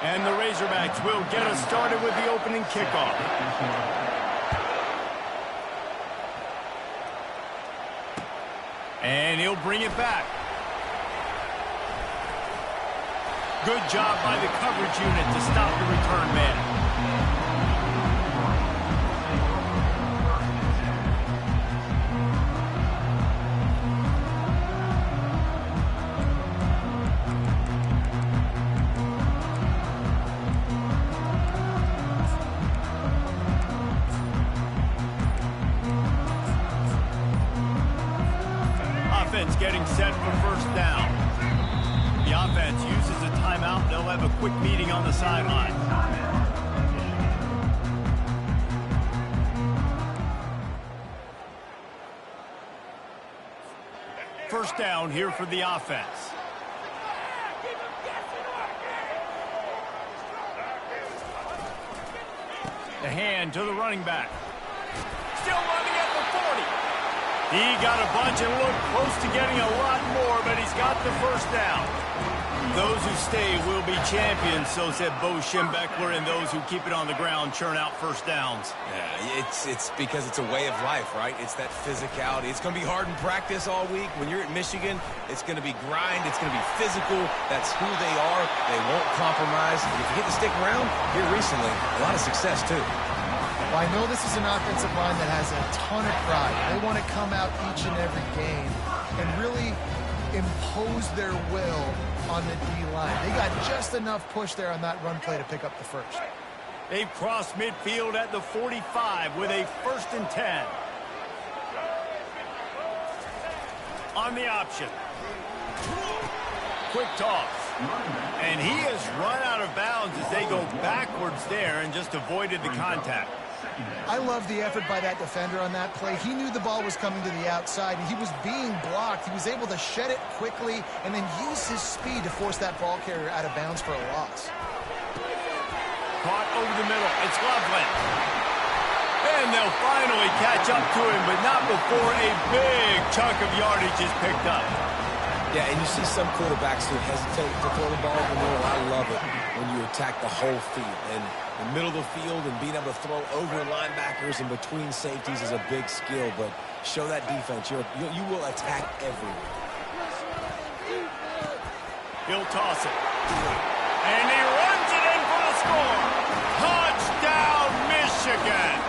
And the Razorbacks will get us started with the opening kickoff. And he'll bring it back. Good job by the coverage unit to stop the return man. Getting set for first down. The offense uses a timeout. They'll have a quick meeting on the sideline. First down here for the offense. The hand to the running back. Still running at the 40. He got a bunch and looked close to getting a lot more, but he's got the first down. Those who stay will be champions, so said Bo Schembechler, and those who keep it on the ground churn out first downs. Yeah, it's because it's a way of life, right? It's that physicality. It's going to be hard in practice all week. When you're at Michigan, it's going to be grind. It's going to be physical. That's who they are. They won't compromise. If you get to stick around, here recently, a lot of success, too. Well, I know this is an offensive line that has a ton of pride. They want to come out each and every game and really impose their will on the D-line. They got just enough push there on that run play to pick up the first. They've crossed midfield at the 45 with a 1st and 10. On the option. Quick toss. And he has run out of bounds as they go backwards there and just avoided the contact. I love the effort by that defender on that play. He knew the ball was coming to the outside, and he was being blocked. He was able to shed it quickly and then use his speed to force that ball carrier out of bounds for a loss. Caught over the middle. It's Loveland. And they'll finally catch up to him, but not before a big chunk of yardage is picked up. Yeah, and you see some quarterbacks who hesitate to throw the ball over the middle. I love it when you attack the whole field. And the middle of the field and being able to throw over linebackers and between safeties is a big skill. But show that defense. You will attack everywhere. He'll toss it. And he runs it in for the score. Touchdown, Michigan.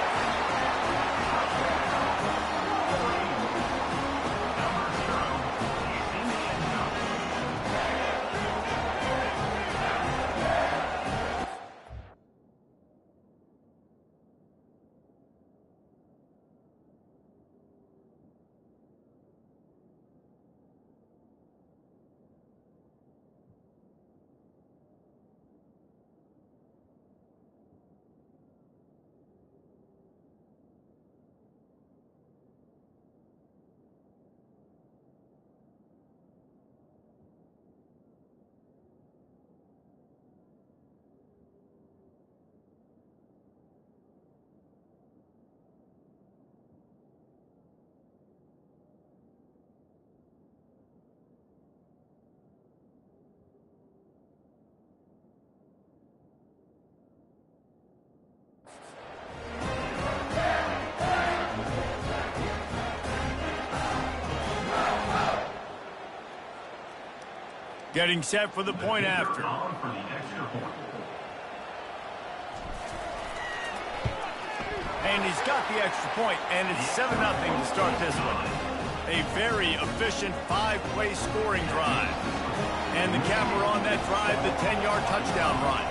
Getting set for the point after. And he's got the extra point, and it's 7-0 to start this one. A very efficient 5-play scoring drive. And the capper on that drive, the 10-yard touchdown run.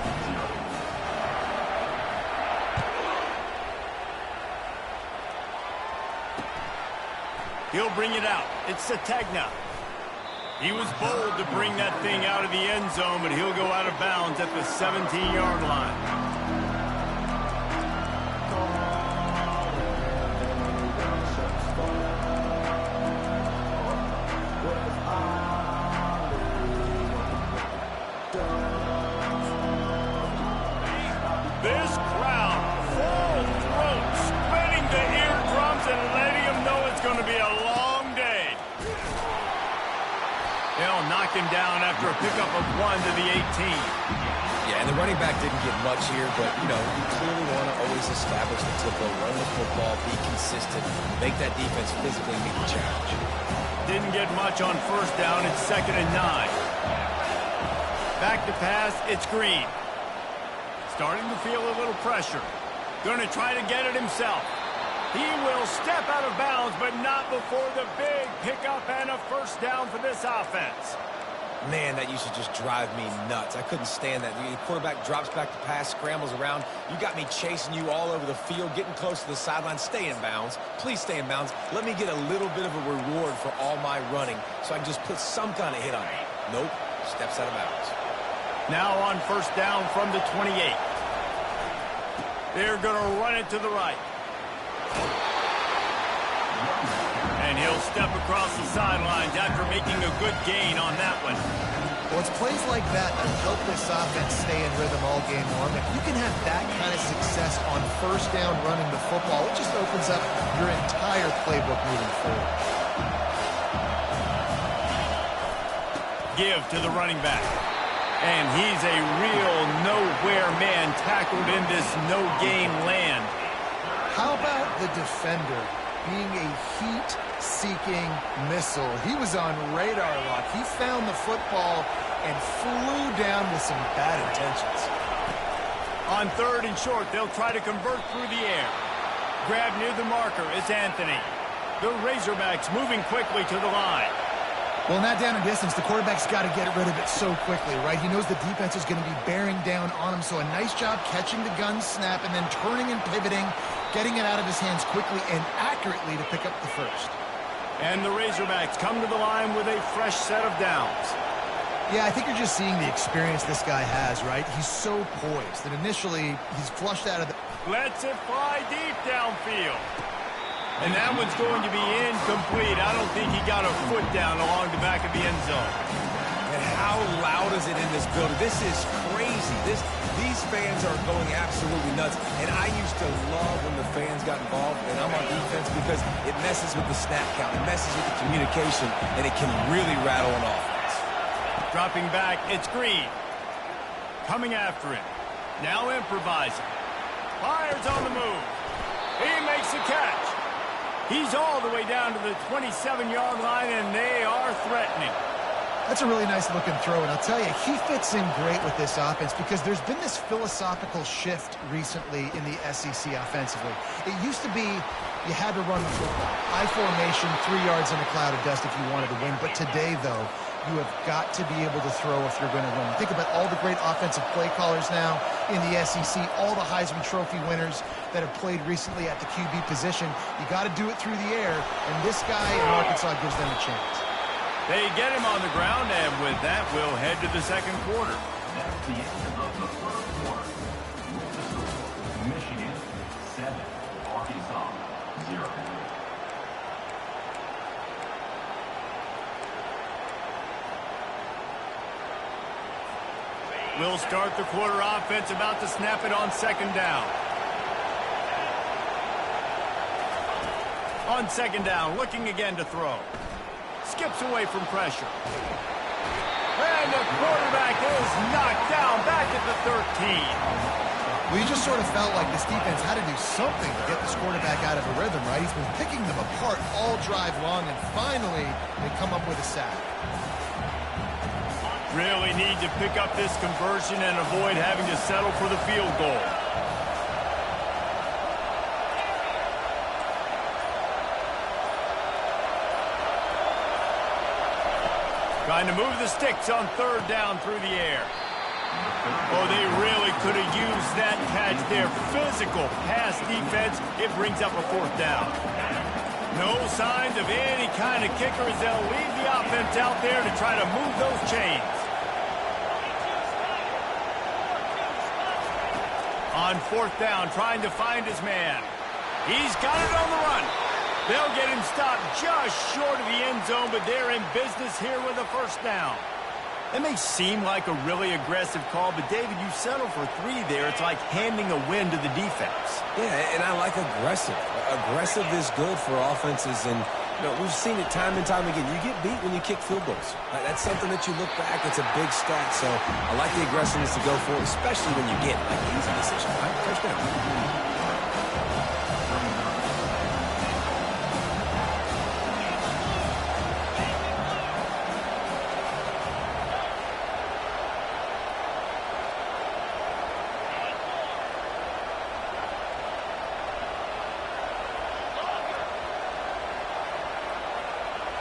He'll bring it out. It's Sategna. He was bold to bring that thing out of the end zone, but he'll go out of bounds at the 17-yard line. This crowd, full throat, spreading the eardrums and letting them know it's going to be a long day. They'll knock him down after a pickup of 1 to the 18. Yeah, and the running back didn't get much here, but, you clearly want to always establish the tempo, run the football, be consistent, make that defense physically meet the challenge. Didn't get much on first down. It's 2nd and 9. Back to pass. It's Green. Starting to feel a little pressure. Going to try to get it himself. He will step out of bounds, but not before the big pickup and a first down for this offense. Man, that used to just drive me nuts. I couldn't stand that. The quarterback drops back to pass, scrambles around. You got me chasing you all over the field, getting close to the sideline. Stay in bounds. Please stay in bounds. Let me get a little bit of a reward for all my running so I can just put some kind of hit on it. Nope. Steps out of bounds. Now on first down from the 28. They're going to run it to the right. And he'll step across the sidelines after making a good gain on that one. Well, it's plays like that that help this offense stay in rhythm all game long. If you can have that kind of success on first down running the football, it just opens up your entire playbook moving forward. Give to the running back. And he's a real nowhere man tackled in this no-game land. How about the defender being a heat-seeking missile? He was on radar lock. He found the football and flew down with some bad intentions. On 3rd and short, they'll try to convert through the air. Grab near the marker is Anthony. The Razorbacks moving quickly to the line. Well, in that down and distance, the quarterback's got to get rid of it so quickly, right? He knows the defense is going to be bearing down on him, so a nice job catching the gun snap and then turning and pivoting, getting it out of his hands quickly and accurately to pick up the first. And the Razorbacks come to the line with a fresh set of downs. Yeah, I think you're just seeing the experience this guy has, right? He's so poised that initially he's flushed out of the... Lets it fly deep downfield. And that one's going to be incomplete. I don't think he got a foot down along the back of the end zone. And how loud is it in this building? This is crazy. These fans are going absolutely nuts. And I used to love when the fans got involved, and I'm on defense because it messes with the snap count. It messes with the communication, and it can really rattle an offense. Dropping back, it's Green. Coming after him. Now improvising. Fires on the move. He makes the catch. He's all the way down to the 27-yard line, and they are threatening. That's a really nice looking throw, and I'll tell you, he fits in great with this offense because there's been this philosophical shift recently in the SEC offensively. It used to be you had to run the football. I formation, 3 yards in a cloud of dust if you wanted to win, but today, though, you have got to be able to throw if you're going to win. Think about all the great offensive play callers now in the SEC, all the Heisman Trophy winners that have played recently at the QB position. You got to do it through the air, and this guy in Arkansas gives them a chance. They get him on the ground, and with that, we'll head to the second quarter. That's the end of the first quarter. Michigan 7, Arkansas 0. We'll start the quarter offense, about to snap it on 2nd down. On 2nd down, looking again to throw. Skips away from pressure. And the quarterback is knocked down back at the 13. Well, you just sort of felt like this defense had to do something to get this quarterback out of a rhythm, right? He's been picking them apart all drive long, and finally they come up with a sack. Really need to pick up this conversion and avoid having to settle for the field goal. Trying to move the sticks on 3rd down through the air. Oh, they really could have used that catch there. Physical pass defense. It brings up a 4th down. No signs of any kind of kicker as they'll leave the offense out there to try to move those chains. On 4th down, trying to find his man. He's got it on the run. They'll get him stopped just short of the end zone, but they're in business here with a 1st down. It may seem like a really aggressive call, but David, you settle for 3 there. It's like handing a win to the defense. Yeah, and I like aggressive. Aggressive is good for offenses, and No, we've seen it time and time again. You get beat when you kick field goals. That's something that you look back, it's a big stat. So I like the aggressiveness to go for it, especially when you get like easy decision, right? Touchdown.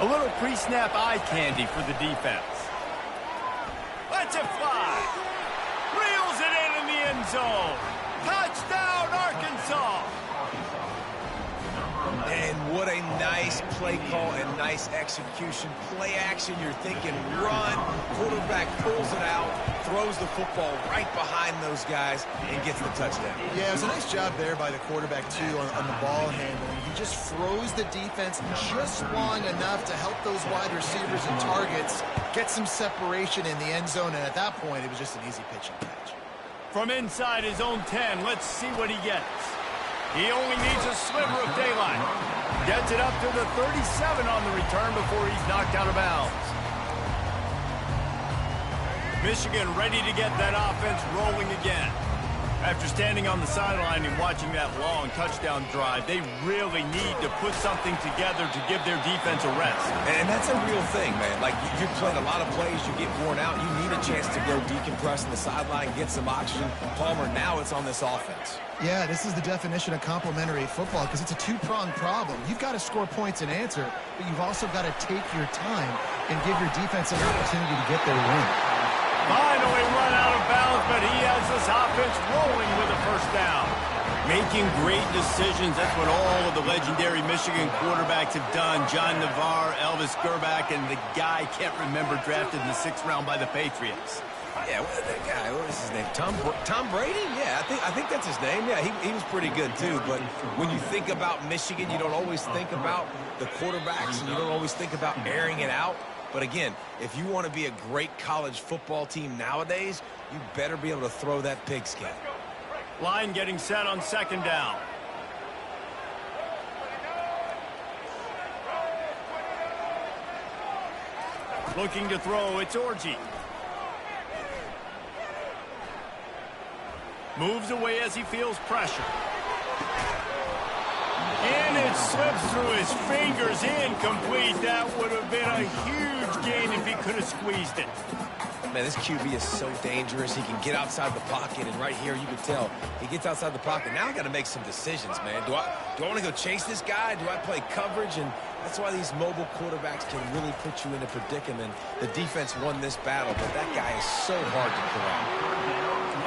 A little pre-snap eye candy for the defense. Lets it fly. Reels it in the end zone. Touchdown, Arkansas. And what a nice play call and nice execution. Play action, you're thinking run. Quarterback pulls it out, throws the football right behind those guys, and gets the touchdown. Yeah, it was a nice job there by the quarterback, too, on the ball handling. He just froze the defense just long enough to help those wide receivers and targets get some separation in the end zone, and at that point, it was just an easy pitch and catch. From inside his own 10, let's see what he gets. He only needs a sliver of daylight. Gets it up to the 37 on the return before he's knocked out of bounds. Michigan ready to get that offense rolling again. After standing on the sideline and watching that long touchdown drive, they really need to put something together to give their defense a rest. And that's a real thing, man. Like, you've played a lot of plays, you get worn out, you need a chance to go decompress on the sideline, get some oxygen. Palmer, now it's on this offense. Yeah, this is the definition of complementary football because it's a two-pronged problem. You've got to score points and answer, but you've also got to take your time and give your defense an opportunity to get their win. Finally run out of bounds, but he has this offense rolling with a first down. Making great decisions, that's what all of the legendary Michigan quarterbacks have done. John Navarre, Elvis Gerbach, and the guy can't remember drafted in the 6th round by the Patriots. Yeah, that guy, what was his name? Tom Brady? Yeah, I think that's his name. Yeah, he was pretty good too. But when you think about Michigan, you don't always think about the quarterbacks, and you don't always think about airing it out. But again, if you want to be a great college football team nowadays, you better be able to throw that pigskin. Line getting set on 2nd down. Looking to throw, it's Orji. Moves away as he feels pressure. And it slips through his fingers, incomplete. That would have been a huge gain if he could have squeezed it. Man, this QB is so dangerous. He can get outside the pocket, and right here you can tell he gets outside the pocket. Now I got to make some decisions, man. Do I want to go chase this guy? Do I play coverage? And that's why these mobile quarterbacks can really put you in a predicament. The defense won this battle, but that guy is so hard to corral.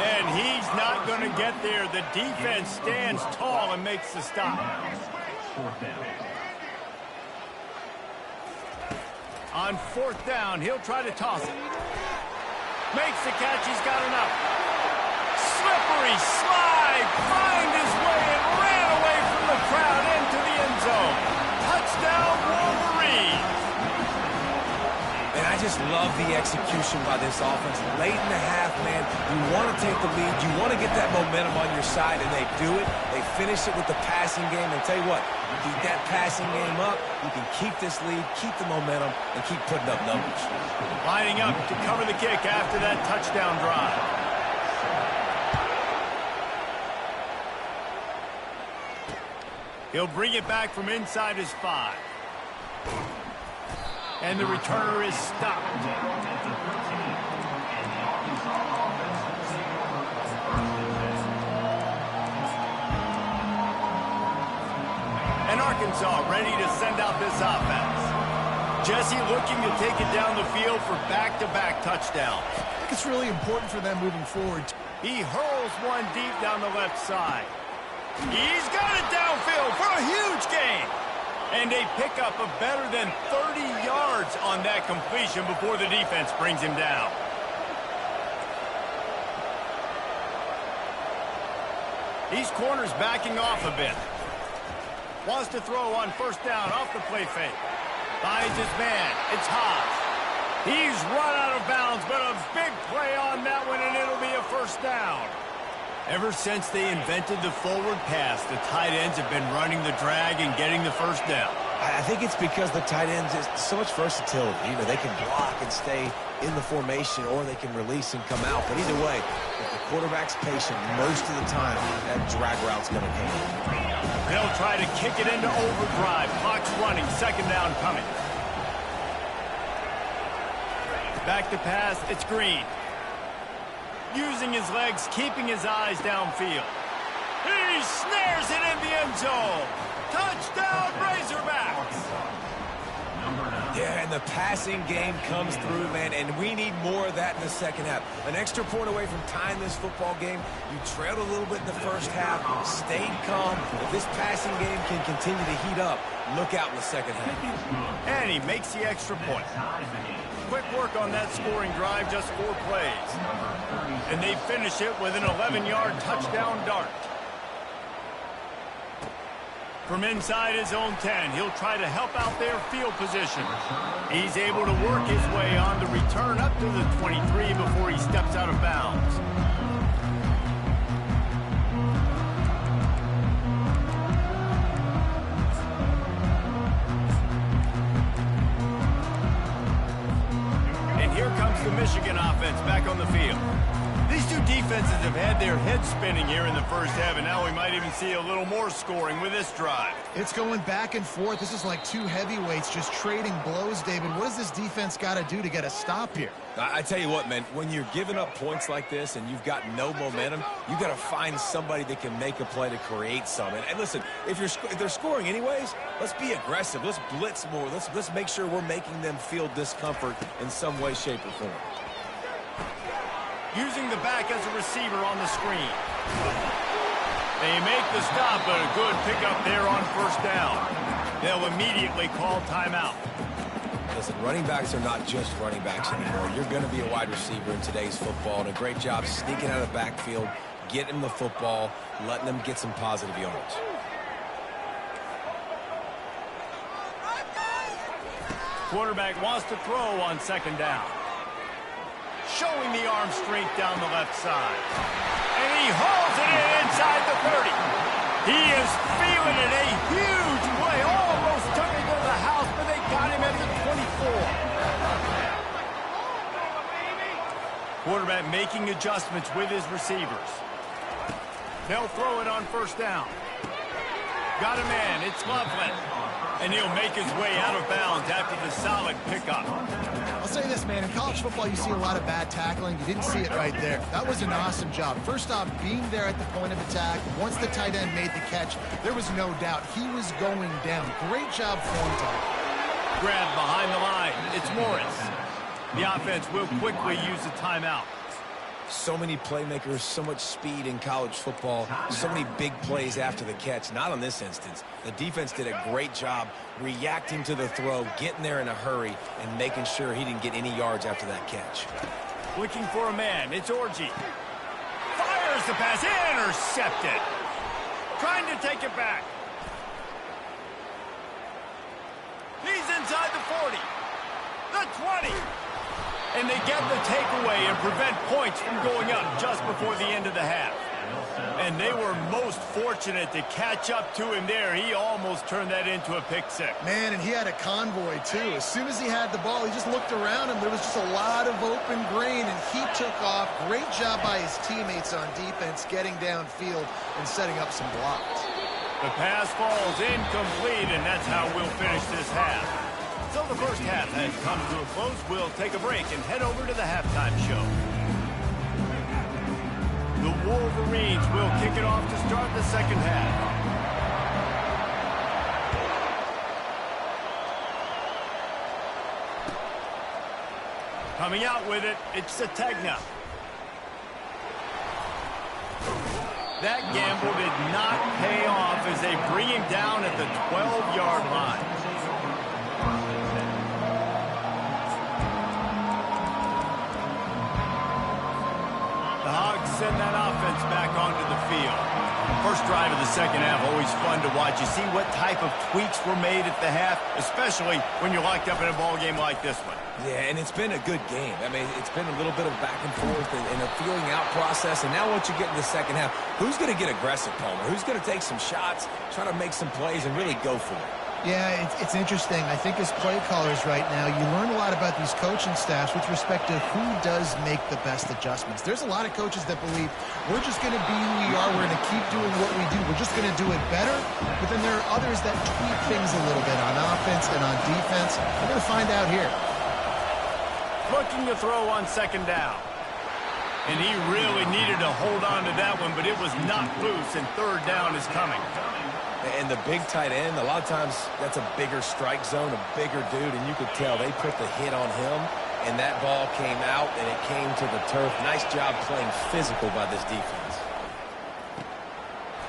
And he's not going to get there. The defense stands tall and makes the stop. On 4th down, he'll try to toss it. Makes the catch. He's got enough. Slippery slide. Find his way and ran away from the crowd into the end zone. Touchdown, Wolverines. And I just love the execution by this offense. Late in the half, man, you want to take the lead. You want to get that momentum on your side, and they do it. They finish it with the passing game. And tell you what, keep that passing game up. You can keep this lead, keep the momentum, and keep putting up numbers. Lining up to cover the kick after that touchdown drive. He'll bring it back from inside his 5. And the returner is stopped. And Arkansas ready to send out this offense. Jesse looking to take it down the field for back-to-back touchdowns. I think it's really important for them moving forward. He hurls one deep down the left side. He's got it downfield for a huge gain. And a pickup of better than 30 yards on that completion before the defense brings him down. These corners backing off a bit. Wants to throw on 1st down off the play fake. Finds his man. It's Haas. He's run out of bounds, but a big play on that one, and it'll be a 1st down. Ever since they invented the forward pass, the tight ends have been running the drag and getting the 1st down. I think it's because the tight ends is so much versatility. You know, they can block and stay in the formation, or they can release and come out. But either way, if the quarterback's patient, most of the time, that drag route's going to come in. They'll try to kick it into overdrive. Clock's running. Second down coming. Back to pass. It's Green. Using his legs, keeping his eyes downfield. He snares it in the end zone. Touchdown, Razorbacks. Yeah, and the passing game comes through, man, and we need more of that in the second half. An extra point away from tying this football game. You trailed a little bit in the first half, stayed calm. If this passing game can continue to heat up, look out in the second half. And he makes the extra point. Quick work on that scoring drive, just 4 plays. And they finish it with an 11-yard touchdown dart. From inside his own 10, he'll try to help out their field position. He's able to work his way on the return up to the 23 before he steps out of bounds. And here comes the Michigan offense back on the field. These two defenses have had their heads spinning here in the first half, and now we might even see a little more scoring with this drive. It's going back and forth. This is like two heavyweights just trading blows, David. What does this defense got to do to get a stop here? I tell you what, man, when you're giving up points like this and you've got no momentum, you got to find somebody that can make a play to create some. And listen, if they're scoring anyways, let's be aggressive. Let's blitz more. Let's make sure we're making them feel discomfort in some way, shape, or form. Using the back as a receiver on the screen. They make the stop, but a good pickup there on first down. They'll immediately call timeout. Listen, running backs are not just running backs anymore. You're going to be a wide receiver in today's football, and a great job sneaking out of the backfield, getting the football, letting them get some positive yards. Quarterback wants to throw on second down. Showing the arm strength down the left side. And he hauls it in inside the 30. He is feeling it. A huge play. Almost took it to the house, but they got him at the 24. Quarterback making adjustments with his receivers. They'll throw it on first down. Got a man. It's Loveland. And he'll make his way out of bounds after the solid pickup. I'll say this, man. In college football, you see a lot of bad tackling. You didn't see it right there. That was an awesome job. First off, being there at the point of attack. Once the tight end made the catch, there was no doubt he was going down. Great job form time. Grab behind the line. It's Morris. The offense will quickly use a timeout. So many playmakers, so much speed in college football, so many big plays after the catch. Not on this instance. The defense did a great job reacting to the throw, getting there in a hurry, and making sure he didn't get any yards after that catch. Looking for a man. It's Orji. Fires the pass. Intercepted. Trying to take it back. He's inside the 40. The 20. And they get the takeaway and prevent points from going up just before the end of the half. And they were most fortunate to catch up to him there. He almost turned that into a pick six. Man, and he had a convoy, too. As soon as he had the ball, he just looked around him. There was just a lot of open grain, and he took off. Great job by his teammates on defense, getting downfield and setting up some blocks. The pass falls incomplete, and that's how we'll finish this half. So the first half has come to a close. We'll take a break and head over to the halftime show. The Wolverines will kick it off to start the second half. Coming out with it, it's Sategna. That gamble did not pay off as they bring him down at the 12-yard line. Send that offense back onto the field. First drive of the second half, always fun to watch. You see what type of tweaks were made at the half, especially when you're locked up in a ball game like this one. Yeah, and it's been a good game. I mean, it's been a little bit of back and forth and a feeling out process. And now once you get in the second half, who's going to get aggressive, Palmer? Who's going to take some shots, try to make some plays, and really go for it? Yeah, it's interesting. I think as play callers right now, you learn a lot about these coaching staffs with respect to who does make the best adjustments. There's a lot of coaches that believe we're just going to be who we are. We're going to keep doing what we do. We're just going to do it better. But then there are others that tweak things a little bit on offense and on defense. We're going to find out here. Looking to throw on second down. And he really needed to hold on to that one, but it was knocked loose, and third down is coming. And the big tight end, a lot of times that's a bigger strike zone, a bigger dude, and you could tell they put the hit on him, and that ball came out, and it came to the turf. Nice job playing physical by this defense.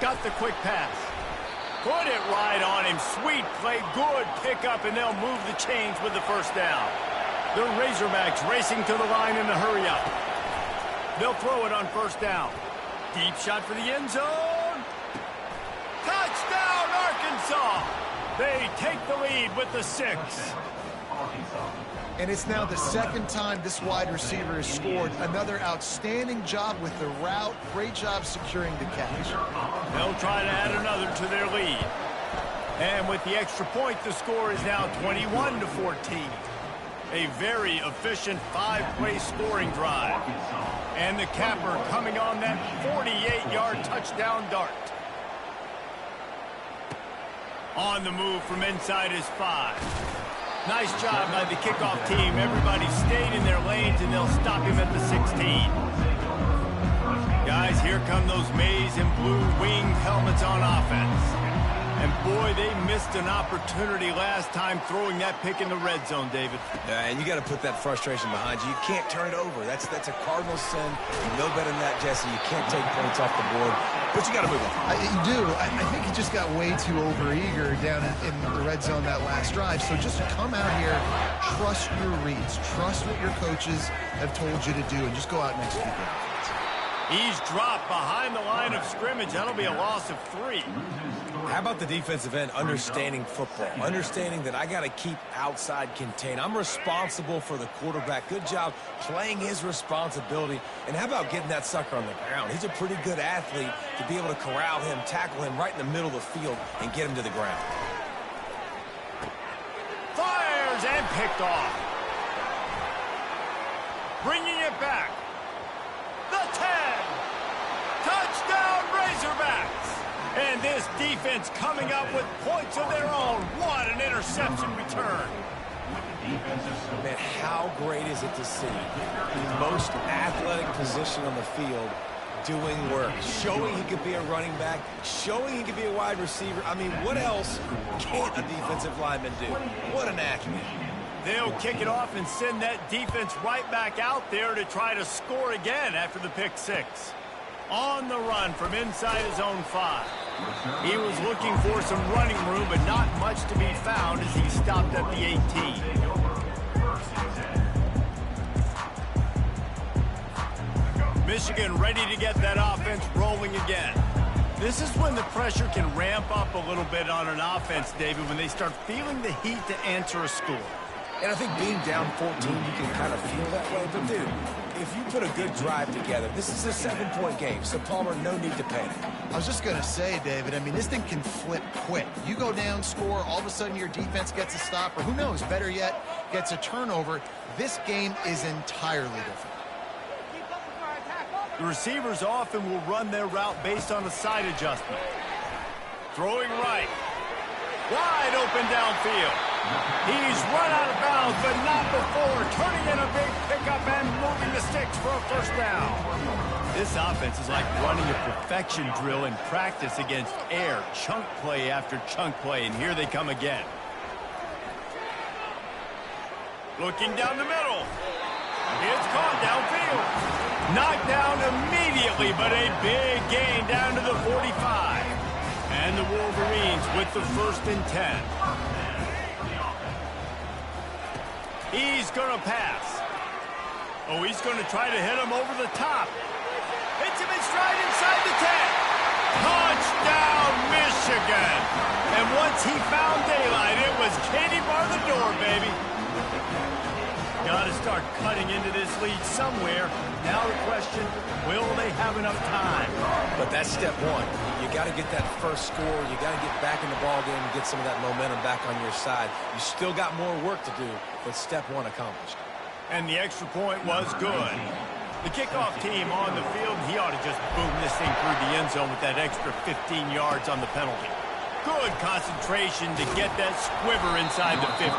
Got the quick pass. Put it right on him. Sweet play, good pickup, and they'll move the chains with the first down. The Razorbacks racing to the line in a hurry-up. They'll throw it on first down. Deep shot for the end zone. Touchdown, Arkansas! They take the lead with the 6. And it's now the second time this wide receiver has scored. Another outstanding job with the route. Great job securing the catch. They'll try to add another to their lead. And with the extra point, the score is now 21-14. A very efficient 5-play scoring drive. And the capper coming on that 48-yard touchdown dart. On the move from inside his 5. Nice job by the kickoff team. Everybody stayed in their lanes, and they'll stop him at the 16. Guys, here come those maize and blue winged helmets on offense. And boy, they missed an opportunity last time throwing that pick in the red zone, David. And you got to put that frustration behind you. You can't turn it over. That's a cardinal sin. You know better than that, Jesse. You can't take points off the board, but you got to move on. You do. I think he just got way too overeager down in the red zone that last drive. So just come out here, trust your reads, trust what your coaches have told you to do, and just go out and execute that. He's dropped behind the line of scrimmage. That'll be a loss of 3. How about the defensive end understanding football, understanding that I got to keep outside contained. I'm responsible for the quarterback. Good job playing his responsibility. And how about getting that sucker on the ground? He's a pretty good athlete to be able to corral him, tackle him right in the middle of the field, and get him to the ground. Fires and picked off. Bringing it back. The 10. Touchdown, Razorbacks. And this defense coming up with points of their own. What an interception return. Man, how great is it to see the most athletic position on the field doing work, showing he could be a running back, showing he could be a wide receiver. I mean, what else can't a defensive lineman do? What an athlete. They'll kick it off and send that defense right back out there to try to score again after the pick 6. On the run from inside his own 5. He was looking for some running room, but not much to be found as he stopped at the 18. Michigan ready to get that offense rolling again. This is when the pressure can ramp up a little bit on an offense, David, when they start feeling the heat to answer a score. And I think being down 14, you can kind of feel that way. But, dude, if you put a good drive together, this is a 7-point game. So, Palmer, no need to panic. I was just going to say, David, I mean, this thing can flip quick. You go down, score, all of a sudden your defense gets a stop, or who knows, better yet, gets a turnover. This game is entirely different. The receivers often will run their route based on a side adjustment. Throwing right. Wide open downfield. He's run out of bounds, but not before. Turning in a big pickup and moving the sticks for a first down. This offense is like running a perfection drill in practice against air. Chunk play after chunk play, and here they come again. Looking down the middle. It's caught downfield. Knocked down immediately, but a big gain down to the 45. And the Wolverines with the 1st and 10. He's going to pass. Oh, he's going to try to hit him over the top. Hits him in stride inside the 10. Touchdown, Michigan. And once he found daylight, it was Katie bar the door, baby. Got to start cutting into this lead somewhere. Now the question, will they have enough time? But that's step one. You got to get that first score. You got to get back in the ball game and get some of that momentum back on your side. You still got more work to do, but step one accomplished. And the extra point was good. The kickoff team on the field, he ought to just boom this thing through the end zone with that extra 15 yards on the penalty. Good concentration to get that squiver inside the 15.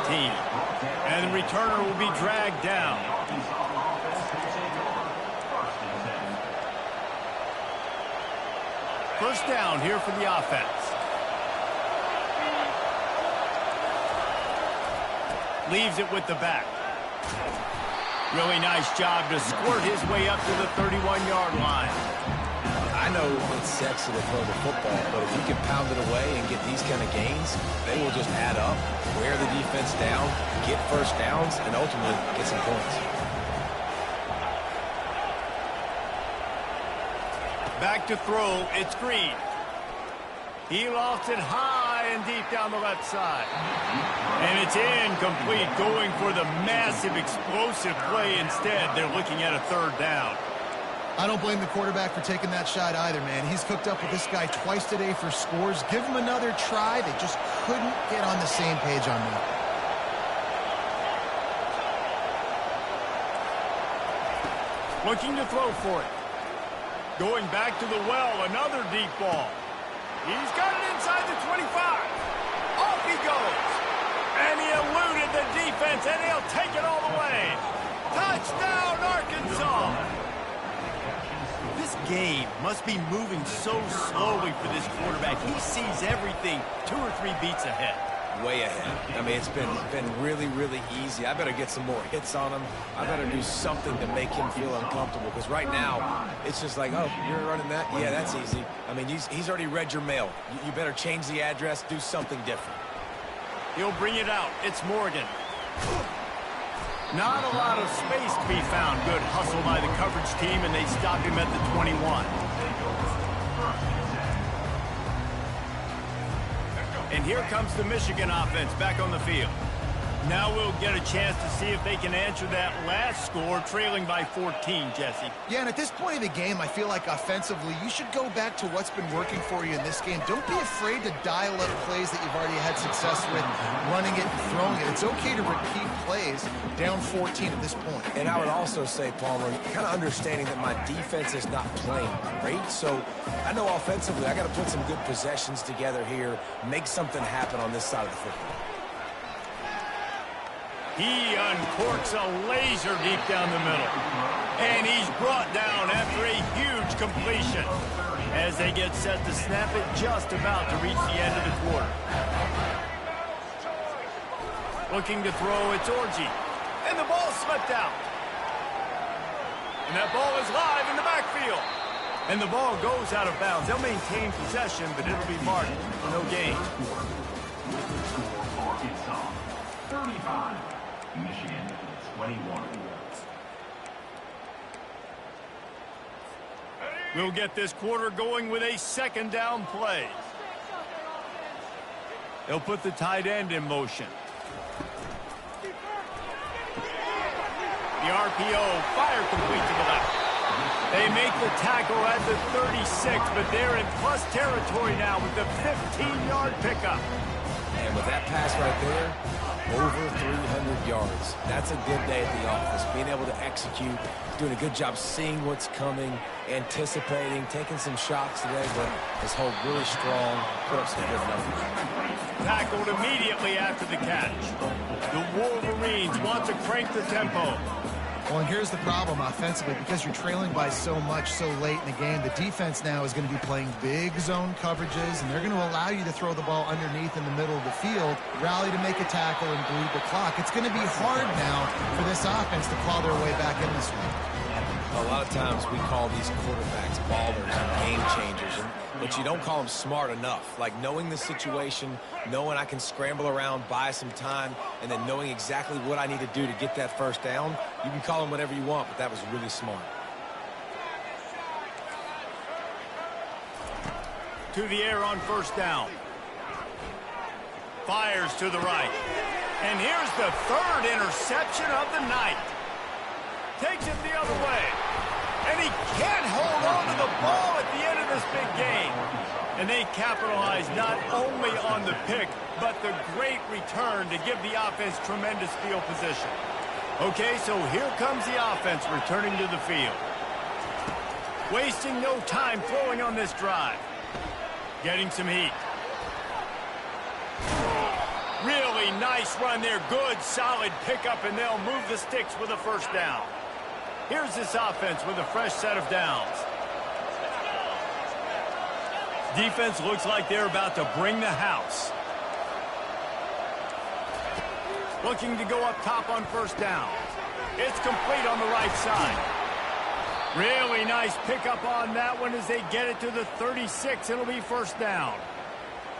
And the returner will be dragged down. First down here for the offense. Leaves it with the back. Really nice job to squirt his way up to the 31-yard line. I know it's sexy to throw the football, but if you can pound it away and get these kind of gains, they will just add up, wear the defense down, get first downs, and ultimately get some points. Back to throw, it's Green. He lofts it high and deep down the left side. And it's incomplete, going for the massive, explosive play instead. They're looking at a third down. I don't blame the quarterback for taking that shot either, man. He's cooked up with this guy twice today for scores. Give him another try. They just couldn't get on the same page on that. Looking to throw for it. Going back to the well, another deep ball. He's got it inside the 25. Off he goes. And he eluded the defense, and he'll take it all the way. Touchdown, Arkansas. This game must be moving so slowly for this quarterback. He sees everything 2 or 3 beats ahead. Way ahead. I mean, it's been really, really easy. I better get some more hits on him. I better do something to make him feel uncomfortable, because right now, it's just like, oh, you're running that? Yeah, that's easy. I mean, he's already read your mail. You better change the address, do something different. He'll bring it out. It's Morgan. Not a lot of space to be found. Good hustle by the coverage team, and they stop him at the 21. And here comes the Michigan offense back on the field. Now we'll get a chance to see if they can answer that last score, trailing by 14, Jesse. Yeah, and at this point of the game, I feel like offensively, you should go back to what's been working for you in this game. Don't be afraid to dial up plays that you've already had success with, running it and throwing it. It's okay to repeat plays down 14 at this point. And I would also say, Palmer, kind of understanding that my defense is not playing great, so I know offensively I got to put some good possessions together here, make something happen on this side of the football. He uncorks a laser deep down the middle. And he's brought down after a huge completion as they get set to snap it, just about to reach the end of the quarter. Looking to throw, it's Orji. And the ball slipped out. And that ball is live in the backfield. And the ball goes out of bounds. They'll maintain possession, but it'll be marked for no gain. Arkansas, 35. Michigan, 21. We'll get this quarter going with a second down play. They'll put the tight end in motion. The RPO, fire complete to the left. They make the tackle at the 36, but they're in plus territory now with the 15-yard pickup. And with that pass right there, over 300 yards. That's a good day at the office. Being able to execute, doing a good job seeing what's coming, anticipating, taking some shots today, but his hold really strong, put up some good numbers. Tackled immediately after the catch. The Wolverines want to crank the tempo. Well, and here's the problem offensively. Because you're trailing by so much so late in the game, the defense now is going to be playing big zone coverages, and they're going to allow you to throw the ball underneath in the middle of the field, rally to make a tackle, and bleed the clock. It's going to be hard now for this offense to claw their way back in this one. A lot of times we call these quarterbacks ballers and game changers, but you don't call them smart enough. Like knowing the situation, knowing I can scramble around, buy some time, and then knowing exactly what I need to do to get that first down. You can call them whatever you want, but that was really smart. To the air on first down. Fires to the right. And here's the third interception of the night. Takes it the other way. And he can't hold on to the ball at the end of this big game. And they capitalize not only on the pick, but the great return to give the offense tremendous field position. Okay, so here comes the offense returning to the field. Wasting no time throwing on this drive. Getting some heat. Really nice run there. Good, solid pickup, and they'll move the sticks with a first down. Here's this offense with a fresh set of downs. Defense looks like they're about to bring the house. Looking to go up top on first down. It's complete on the right side. Really nice pickup on that one as they get it to the 36. It'll be first down.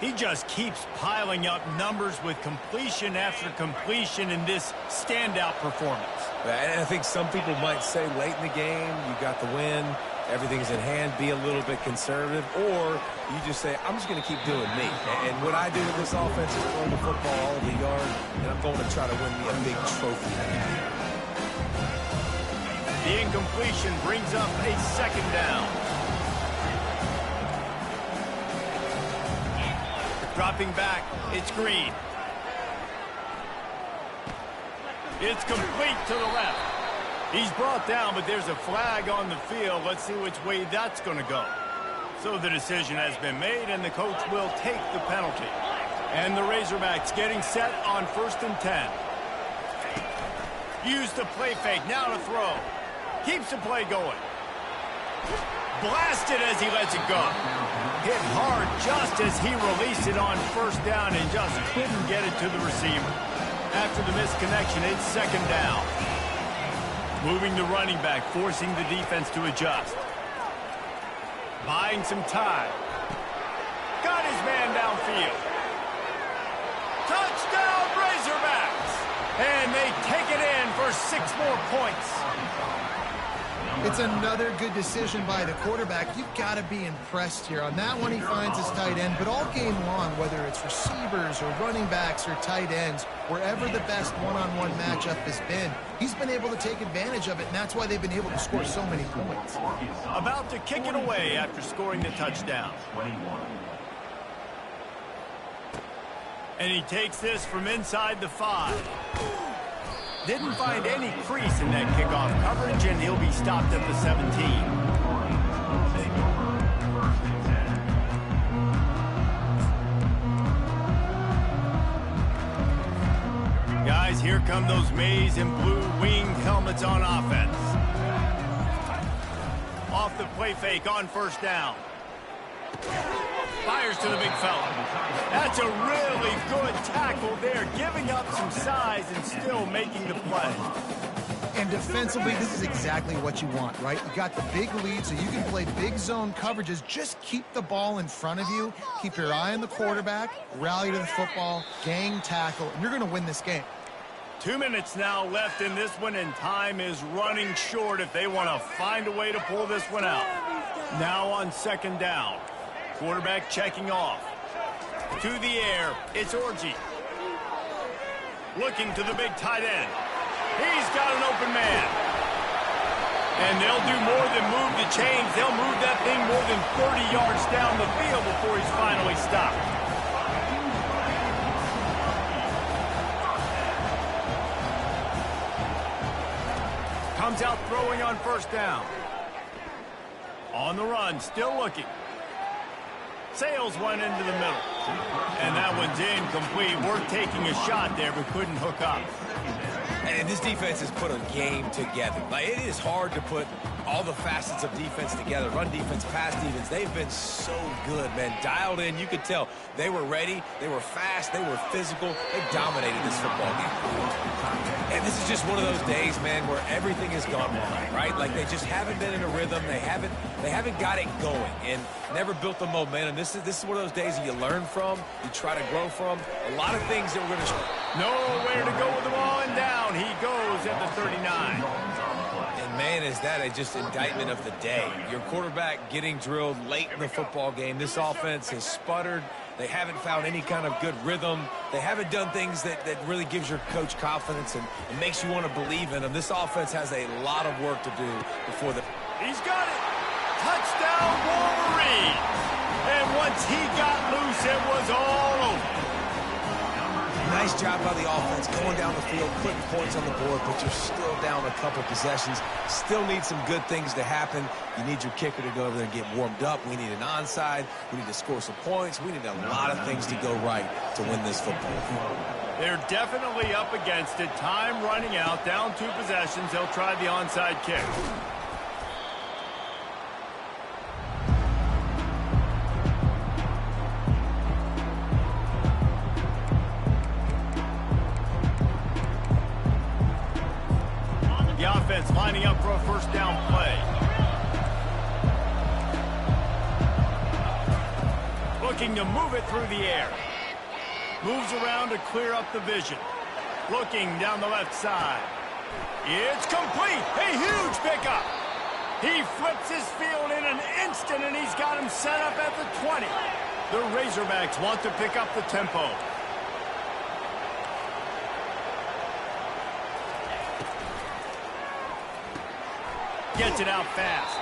He just keeps piling up numbers with completion after completion in this standout performance. And I think some people might say late in the game, you got the win, everything's in hand, be a little bit conservative, or you just say, I'm just going to keep doing me. And what I do with this offense is throw the football all over the yard, and I'm going to try to win me a big trophy. The incompletion brings up a second down. Dropping back, it's Green. It's complete to the left. He's brought down, but there's a flag on the field. Let's see which way that's going to go. So the decision has been made, and the coach will take the penalty. And the Razorbacks getting set on 1st and 10. Use the play fake, now to throw. Keeps the play going. Blasted as he lets it go. Hit hard just as he released it on first down and just couldn't get it to the receiver. After the misconnection, it's second down. Moving the running back, forcing the defense to adjust. Buying some time. Got his man downfield. Touchdown, Razorbacks! And they take it in for 6 more points. It's another good decision by the quarterback. You've got to be impressed here. On that one, he finds his tight end, but all game long, whether it's receivers or running backs or tight ends, wherever the best one-on-one matchup has been, he's been able to take advantage of it, and that's why they've been able to score so many points. About to kick it away after scoring the touchdown. And he takes this from inside the 5. Didn't find any crease in that kickoff coverage, and he'll be stopped at the 17. Guys, here come those maize and blue winged helmets on offense. Off the play fake on first down. Fires to the big fella. That's a really good tackle there, giving up some size and still making the play. And defensively, this is exactly what you want, right? You got the big lead, so you can play big zone coverages. Just keep the ball in front of you. Keep your eye on the quarterback, rally to the football, gang tackle, and you're going to win this game. 2 minutes now left in this one, and time is running short if they want to find a way to pull this one out. Now on second down. Quarterback checking off. To the air, it's Orji. Looking to the big tight end. He's got an open man. And they'll do more than move the chains. They'll move that thing more than 30 yards down the field before he's finally stopped. Comes out throwing on first down. On the run, still looking. Sails one into the middle. And that one's incomplete. Worth taking a shot there, but couldn't hook up. And this defense has put a game together. Like, it is hard to put all the facets of defense together. Run defense, pass defense. They've been so good, man. Dialed in. You could tell they were ready. They were fast. They were physical. They dominated this football game. And this is just one of those days, man, where everything has gone wrong, right? Like, they just haven't been in a rhythm. They haven't got it going and never built the momentum. This is one of those days that you learn from, you try to grow from. A lot of things that we're going to... Nowhere to go with the ball, and down he goes at the 39. And, man, is that a just indictment of the day. Your quarterback getting drilled late in the football game. This offense has sputtered, They haven't found any kind of good rhythm. They haven't done things that really gives your coach confidence and makes you want to believe in them. This offense has a lot of work to do before the... He's got it! Touchdown, Wolverine! And once he got loose, it was all over. Nice job by the offense, going down the field, putting points on the board, but you're still down a couple possessions. Still need some good things to happen. You need your kicker to go over there and get warmed up. We need an onside. We need to score some points. We need a lot of things to go right to win this football game. They're definitely up against it. Time running out, down 2 possessions. They'll try the onside kick. The offense lining up for a first down play. Looking to move it through the air. Moves around to clear up the vision. Looking down the left side. It's complete. A huge pickup. He flips his field in an instant, and he's got him set up at the 20. The Razorbacks want to pick up the tempo. Gets it out fast.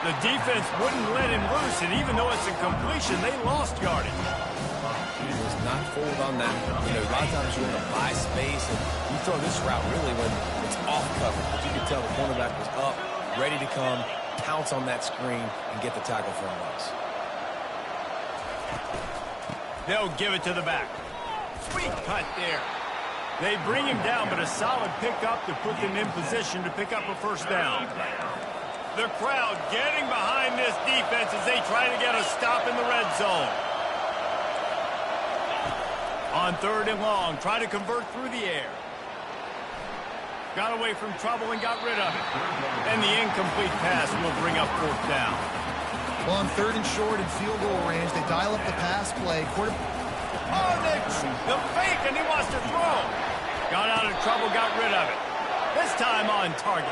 The defense wouldn't let him loose, and even though it's a completion, they lost yardage. He was not fooled on that. You know, a lot of times you want to buy space, and you throw this route really when it's off cover. But you can tell the cornerback was up, ready to come, pounce on that screen, and get the tackle for a loss. They'll give it to the back. Sweet cut there. They bring him down, but a solid pickup to put them in position to pick up a first down. The crowd getting behind this defense as they try to get a stop in the red zone. On 3rd and long, try to convert through the air. Got away from trouble and got rid of it. And the incomplete pass will bring up 4th down. Well, on 3rd and short and field goal range, they dial up the pass play. Oh, the fake, and he wants to throw. Got out of trouble, got rid of it. This time on target.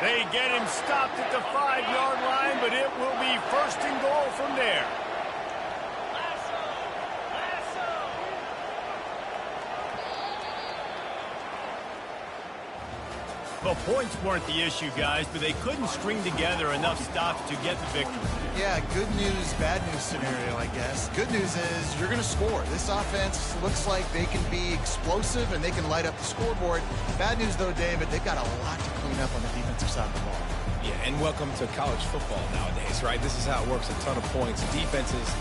They get him stopped at the 5-yard line, but it will be 1st and goal from there. The points weren't the issue, guys, but they couldn't string together enough stops to get the victory. Yeah, good news, bad news scenario, I guess. Good news is you're going to score. This offense looks like they can be explosive and they can light up the scoreboard. Bad news, though, David, they've got a lot to clean up on the defensive side of the ball. Yeah, and welcome to college football nowadays, right? This is how it works, a ton of points. Defenses...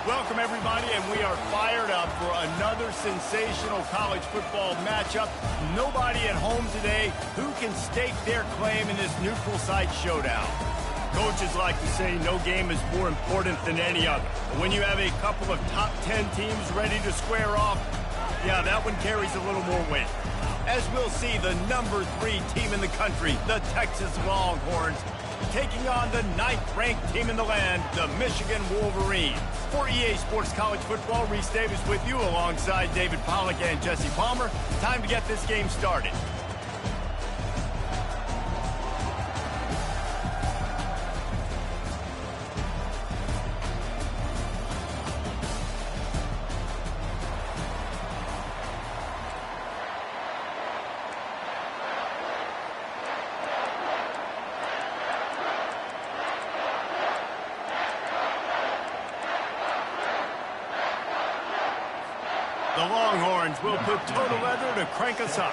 Welcome, everybody, and we are fired up for another sensational college football matchup. Nobody at home today who can stake their claim in this neutral site showdown. Coaches like to say no game is more important than any other. But when you have a couple of top 10 teams ready to square off, yeah, that one carries a little more weight. As we'll see, the number 3 team in the country, the Texas Longhorns, taking on the 9th-ranked team in the land, the Michigan Wolverines. For EA Sports College Football, Reese Davis with you alongside David Pollack and Jesse Palmer. Time to get this game started. The Longhorns will put total leather to crank us up.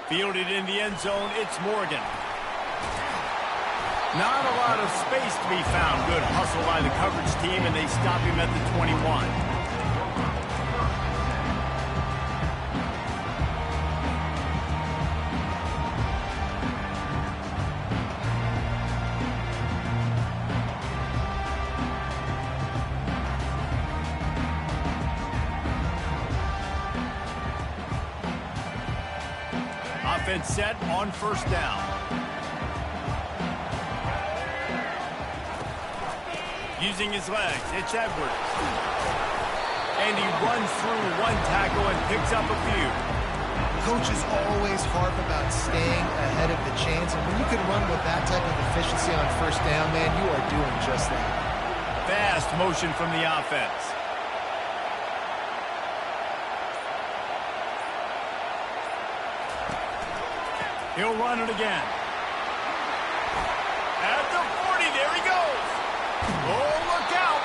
Fielded in the end zone, it's Morgan. Not a lot of space to be found. Good hustle by the coverage team, and they stop him at the 21. Offense set on first down. Using his legs, it's Edwards. And he runs through one tackle and picks up a few. Coaches always harp about staying ahead of the chains, and when you can run with that type of efficiency on first down, man, you are doing just that. Fast motion from the offense. He'll run it again. At the 40, there he goes. Oh, look out.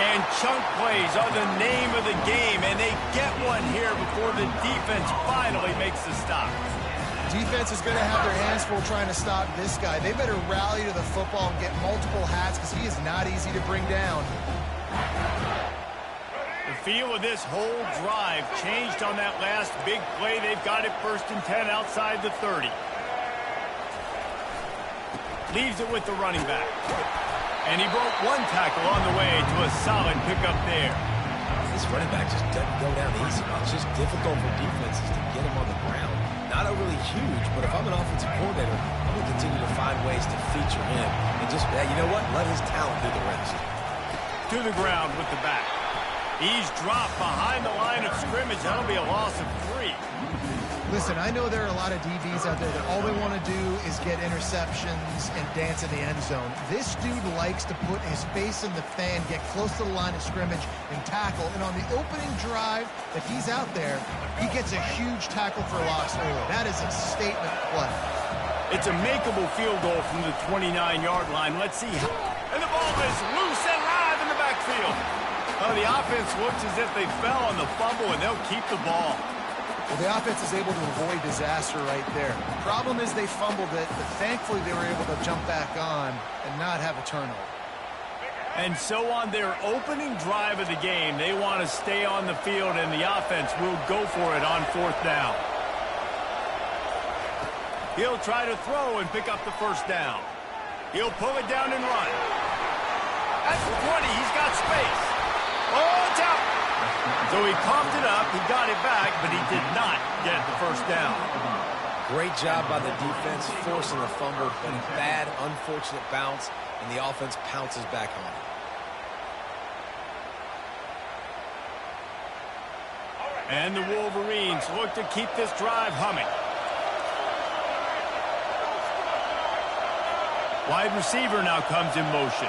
And chunk plays are the name of the game, and they get one here before the defense finally makes the stop. Defense is going to have their hands full trying to stop this guy. They better rally to the football and get multiple hats because he is not easy to bring down. The feel of this whole drive changed on that last big play. They've got it 1st and 10 outside the 30. Leaves it with the running back. And he broke one tackle on the way to a solid pickup there. This running back just doesn't go down easy. It's just difficult for defenses to get him on the ground. Not overly huge, but if I'm an offensive coordinator, I'm going to continue to find ways to feature him. And just, you know what? Let his talent do the rest. To the ground with the back. He's dropped behind the line of scrimmage. That'll be a loss of 3. Listen, I know there are a lot of DBs out there that all they want to do is get interceptions and dance in the end zone. This dude likes to put his face in the fan, get close to the line of scrimmage, and tackle. And on the opening drive that he's out there, he gets a huge tackle for loss early. That is a statement play. It's a makeable field goal from the 29-yard line. Let's see. And the ball is loose and live in the backfield. The offense looks as if they fell on the fumble, and they'll keep the ball. Well, the offense is able to avoid disaster right there. The problem is they fumbled it, but thankfully they were able to jump back on and not have a turnover. And so on their opening drive of the game, they want to stay on the field, and the offense will go for it on 4th down. He'll try to throw and pick up the first down. He'll pull it down and run. At the 20, he's got space. Oh, it's out. So he coughed it up, he got it back, but he did not get the first down. Great job by the defense forcing a fumble, but a bad, unfortunate bounce, and the offense pounces back on it. And the Wolverines look to keep this drive humming. Wide receiver now comes in motion.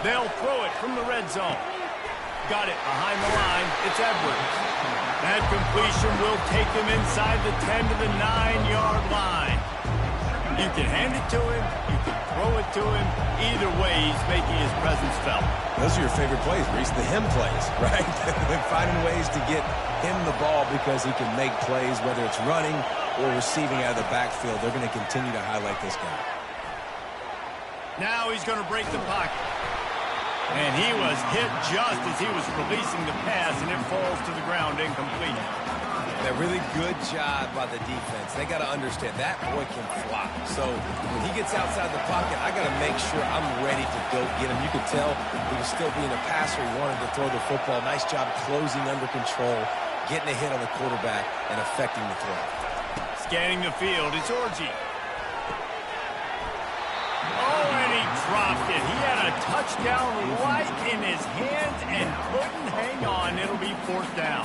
They'll throw it from the red zone. Got it behind the line. It's Edwards. That completion will take them inside the 10 to the 9-yard line. You can hand it to him, you can throw it to him. Either way, he's making his presence felt. Those are your favorite plays, Reese, the him plays, right? Finding ways to get him the ball because he can make plays, whether it's running or receiving out of the backfield. They're going to continue to highlight this guy. Now he's going to break the pocket. And he was hit just as he was releasing the pass, and it falls to the ground incomplete. A really good job by the defense. They got to understand that boy can fly. So when he gets outside the pocket, I got to make sure I'm ready to go get him. You could tell he was still being a passer. He wanted to throw the football. Nice job closing under control, getting a hit on the quarterback, and affecting the throw. Scanning the field, it's Orji. Oh, and he dropped it. He had a touchdown right in his hands and couldn't hang on. It'll be fourth down.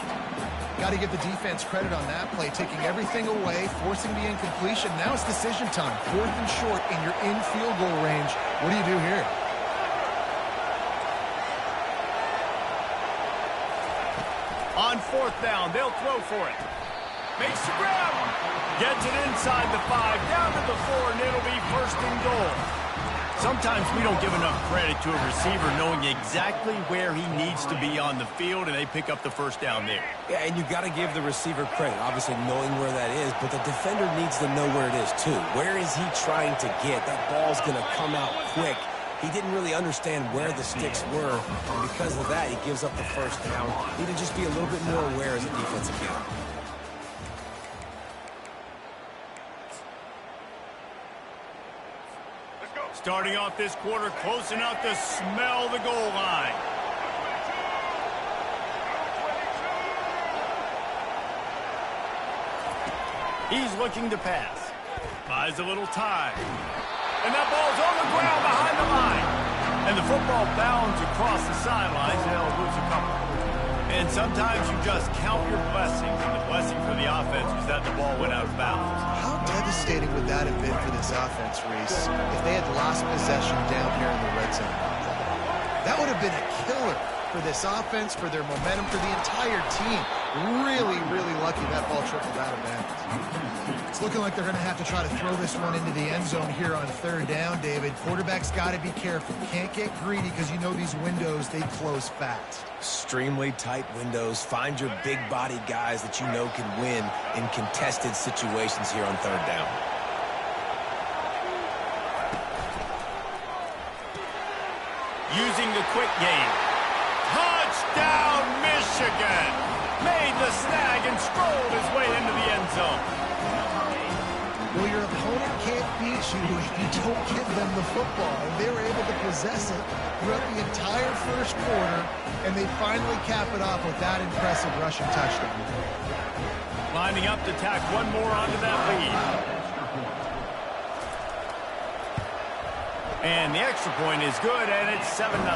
Got to give the defense credit on that play, taking everything away, forcing the incompletion. Now it's decision time. 4th and short, and you're in field goal range. What do you do here? On 4th down, they'll throw for it. Makes the grab. Gets it inside the 5, down to the 4, and it'll be 1st and goal. Sometimes we don't give enough credit to a receiver knowing exactly where he needs to be on the field, and they pick up the 1st down there. Yeah, and you got to give the receiver credit, obviously knowing where that is, but the defender needs to know where it is too. Where is he trying to get? That ball's going to come out quick. He didn't really understand where the sticks were, and because of that, he gives up the 1st down. Need to just be a little bit more aware as a defensive guy. Starting off this quarter close enough to smell the goal line. He's looking to pass. Buys a little time. And that ball's on the ground behind the line. And the football bounds across the sidelines. They'll lose a couple. And sometimes you just count your blessings. And the blessing for the offense was that the ball went out of bounds. How devastating would that have been for this offense, Reese, if they had lost possession down here in the red zone? That would have been a killer for this offense, for their momentum, for the entire team. Really, really lucky that ball trickled out of bounds. It's looking like they're going to have to try to throw this one into the end zone here on 3rd down, David. Quarterback's got to be careful. Can't get greedy because you know these windows, they close fast. Extremely tight windows. Find your big-bodied guys that you know can win in contested situations here on 3rd down. Using the quick game. Touchdown, Michigan! Made the snag and strolled his way into the end zone. Well, your opponent can't beat you if you don't give them the football. And they were able to possess it throughout the entire 1st quarter, and they finally cap it off with that impressive rushing touchdown. Lining up to tack one more onto that lead. And the extra point is good, and it's 7-0.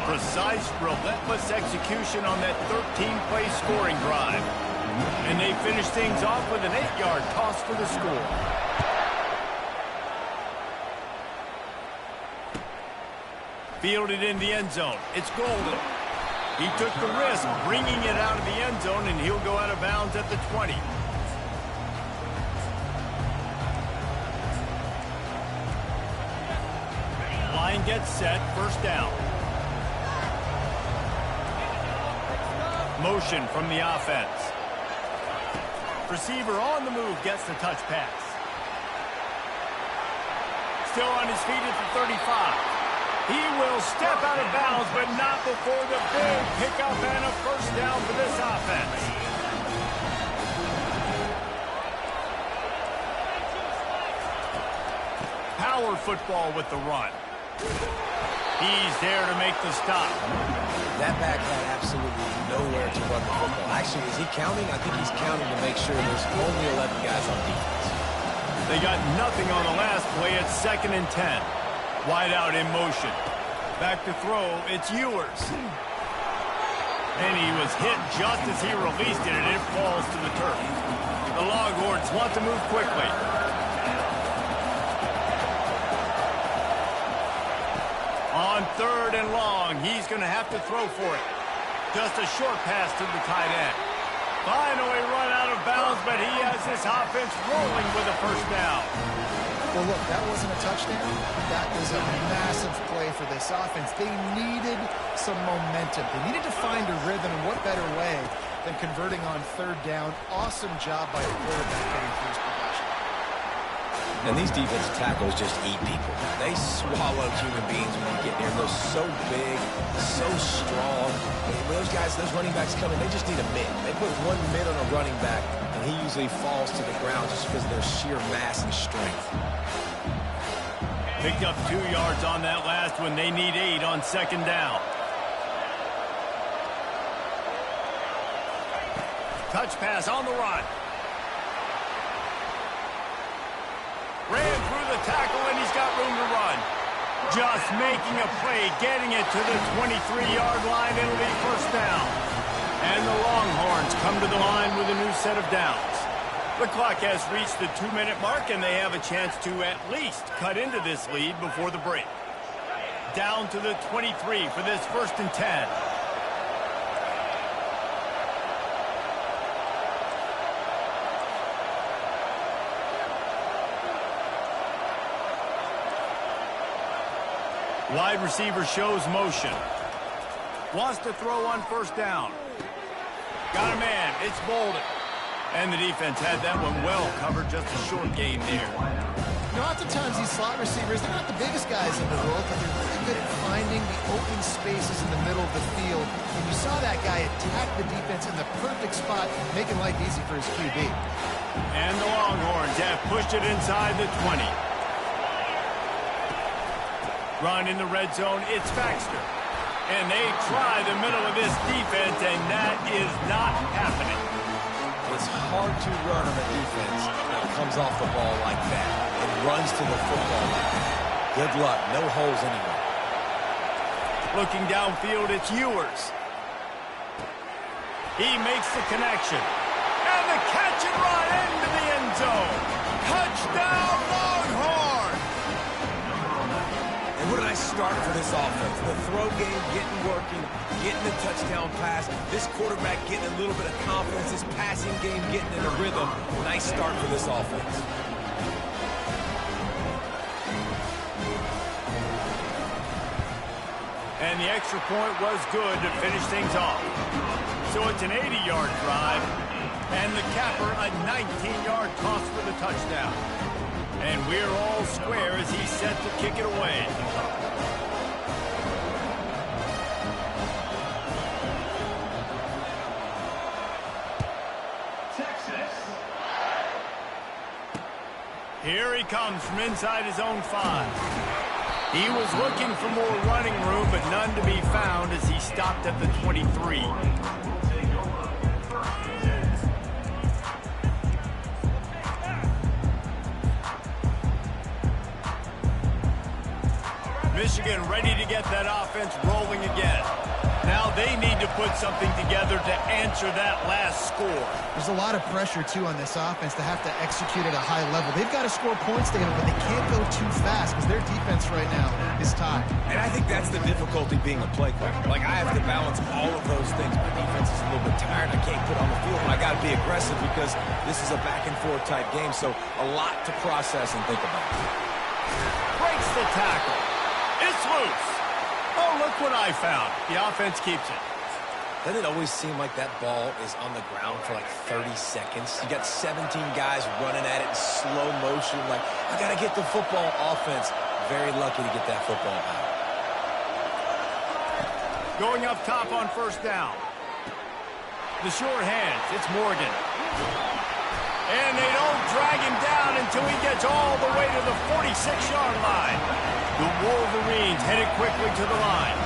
Precise, relentless execution on that 13-play scoring drive. And they finish things off with an 8-yard toss for the score. Fielded in the end zone. It's Golden. He took the risk bringing it out of the end zone, and he'll go out of bounds at the 20. Line gets set, 1st down. Motion from the offense. Receiver on the move gets the touch pass. Still on his feet at the 35. He will step out of bounds, but not before the big pickup and a 1st down for this offense. Power football with the run. He's there to make the stop. That back had absolutely nowhere to run the football. Actually, is he counting? I think he's counting to make sure there's only 11 guys on defense. They got nothing on the last play. It's 2nd and 10. Wide out in motion. Back to throw. It's Ewers. And he was hit just as he released it, and it falls to the turf. The Longhorns want to move quickly. On 3rd and long, he's going to have to throw for it. Just a short pass to the tight end. Finally run out of bounds, but he has this offense rolling with a 1st down. Well, look, that wasn't a touchdown. That was a massive play for this offense. They needed some momentum. They needed to find a rhythm, and what better way than converting on third down. Awesome job by the quarterback getting through his progression. And these defensive tackles just eat people. They swallow human beings when you get near them. They're so big, so strong. When those guys, those running backs come in, they just need a mid. They put one mid on a running back, and he usually falls to the ground just because of their sheer mass and strength. Picked up 2 yards on that last one. They need 8 on second down. Touch pass on the run. Ran through the tackle, and he's got room to run. Just making a play, getting it to the 23-yard line. It'll be first down. And the Longhorns come to the line with a new set of downs. The clock has reached the 2-minute mark, and they have a chance to at least cut into this lead before the break. Down to the 23 for this 1st and 10. Wide receiver shows motion. Wants to throw on first down. Got a man. It's Bolden. And the defense had that one well covered. Just a short game there. You know, oftentimes these slot receivers, they're not the biggest guys in the world, but they're really good at finding the open spaces in the middle of the field. And you saw that guy attack the defense in the perfect spot, making life easy for his QB. And the Longhorns have pushed it inside the 20. Run in the red zone, it's Baxter. And they try the middle of this defense, and that is not happening. It's hard to run on a defense that comes off the ball like that and runs to the football line. Good luck, no holes anywhere. Looking downfield, it's Ewers. He makes the connection. And the catch and run into the end zone. Touchdown, Longhorns! And what did I start for this offense? The throw game getting working, getting the touchdown pass, this quarterback getting a little bit of confidence, this passing game getting in a rhythm. Nice start for this offense. And the extra point was good to finish things off. So it's an 80-yard drive, and the capper a 19-yard toss for the touchdown. And we're all square as he's set to kick it away. Texas. Here he comes from inside his own 5. He was looking for more running room, but none to be found as he stopped at the 23. Michigan ready to get that offense rolling again. Now they need to put something together to answer that last score. There's a lot of pressure, too, on this offense to have to execute at a high level. They've got to score points together, but they can't go too fast because their defense right now is tied. And I think that's the difficulty being a play caller. Like, I have to balance all of those things. My defense is a little bit tired. I can't put on the field, but I got to be aggressive because this is a back-and-forth type game, so a lot to process and think about. Breaks the tackle. It's loose. Oh, look what I found. The offense keeps it. Doesn't it always seem like that ball is on the ground for like 30 seconds? You got 17 guys running at it in slow motion. Like, I got to get the football. Offense, very lucky to get that football out. Going up top on first down. The short hands. It's Morgan. And they don't drag him down until he gets all the way to the 46-yard line. The Wolverines headed quickly to the line.